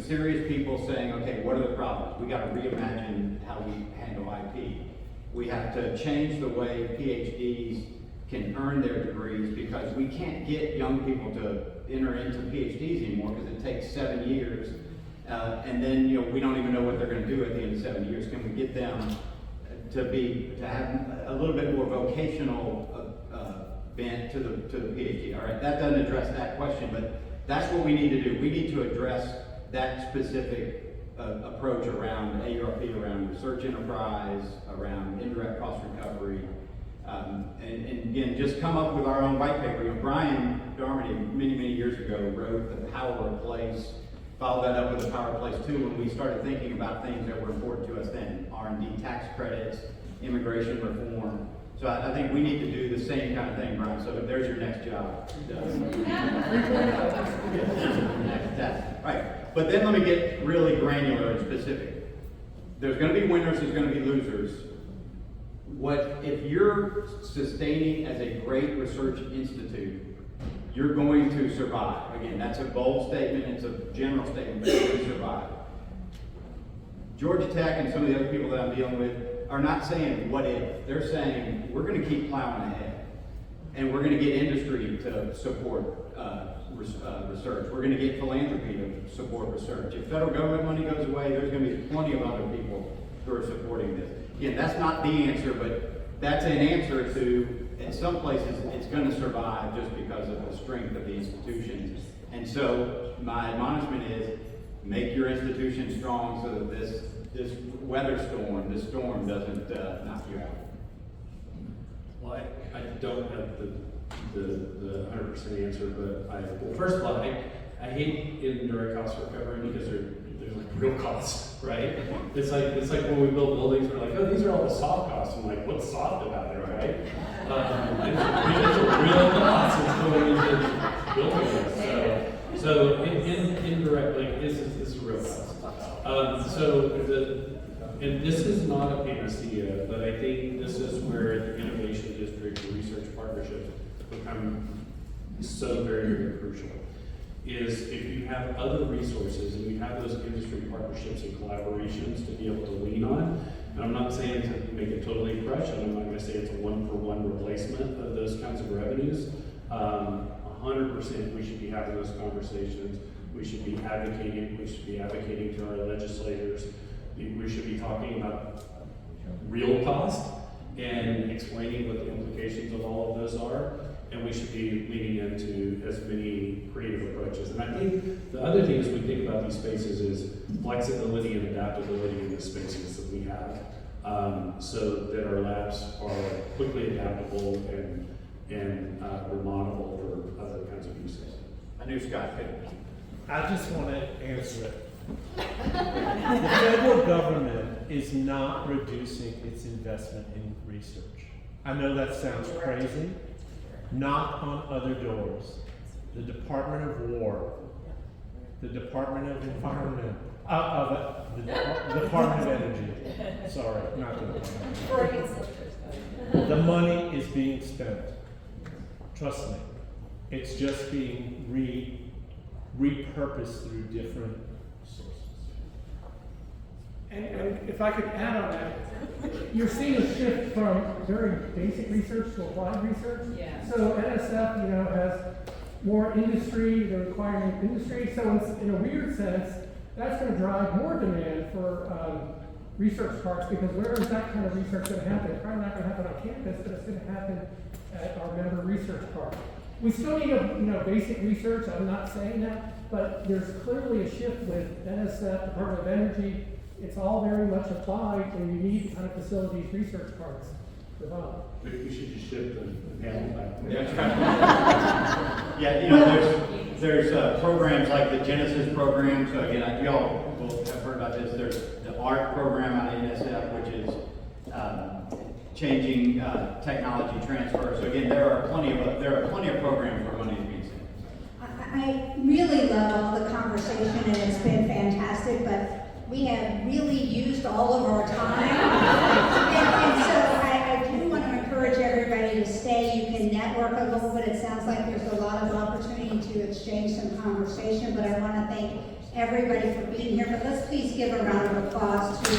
serious people saying, okay, what are the problems? We got to reimagine how we handle IP. We have to change the way PhDs can earn their degrees, because we can't get young people to enter into PhDs anymore because it takes 7 years. And then, we don't even know what they're going to do at the end of 7 years. Can we get them to have a little bit more vocational bent to the PhD? All right, that doesn't address that question, but that's what we need to do. We need to address that specific approach around ARP, around research enterprise, around indirect cost recovery, and again, just come up with our own white paper. Brian Darmody, many years ago, wrote The Power of Place, followed that up with The Power of Place 2 when we started thinking about things that were important to us then, R&D tax credits, immigration reform. So I think we need to do the same kind of thing, Brian. So there's your next job. Right. But then let me get really granular and specific. There's going to be winners, there's going to be losers. If you're sustaining as a great research institute, you're going to survive. Again, that's a bold statement, it's a general statement, but you're going to survive. Georgia Tech and some of the other people that I'm dealing with are not saying what if. They're saying we're going to keep plowing ahead, and we're going to get industry to support research. We're going to get philanthropy to support research. If federal government money goes away, there's going to be plenty of other people who are supporting this. Again, that's not the answer, but that's an answer to, in some places, it's going to survive just because of the strength of the institutions. And so my admonishment is, make your institution strong so that this weather storm, this storm doesn't knock you out. Well, I don't have the 100% answer, but well, first of all, I hate indirect cost recovery because there's like real costs, right? It's like when we build buildings, we're like, oh, these are all the soft costs. I'm like, what's soft about it, right? It's a real cost that's going into building this. So indirect, like this is a real cost. And this is not a panacea, but I think this is where the innovation district and research partnerships become so very, very crucial. Is if you have other resources and you have those industry partnerships and collaborations to be able to lean on, and I'm not saying to make it totally fresh, and I'm not going to say it's a one-for-one replacement of those kinds of revenues. 100% we should be having those conversations. We should be advocating. We should be advocating to our legislators. We should be talking about real cost and explaining what the implications of all of those are. And we should be leaning into as many creative approaches. And I think the other thing as we think about these spaces is flexibility and adaptability in the spaces that we have, so that our labs are quickly adaptable and remodelable for other kinds of uses. I knew Scott could. I just want to answer it. The federal government is not reducing its investment in research. I know that sounds crazy. Knock on other doors. The Department of War, the Department of Environment, the Department of Energy. Sorry, not the Department of Energy. The money is being spent. Trust me. It's just being repurposed through different sources. And if I could add on that, you're seeing a shift from very basic research to applied research. Yeah. So NSF, has more industry, they're requiring industry. So in a weird sense, that's going to drive more demand for research parks, because where is that kind of research going to happen? It's probably not going to happen on campus, but it's going to happen at our member research park. We still need basic research. I'm not saying that, but there's clearly a shift with NSF, Department of Energy. It's all very much applied, and you need kind of facilities research parks developed. Maybe we should just shift the panel back. Yeah, there's programs like the Genesis program. So again, you all will have heard about this. There's the ART program out of NSF, which is changing technology transfer. So again, there are plenty of programs where money is being spent. I really love all the conversation, and it's been fantastic, but we have really used all of our time. and so I do want to encourage everybody to stay. You can network a little bit. It sounds like there's a lot of opportunity to exchange some conversation, but I want to thank everybody for being here. But let's please give a round of applause to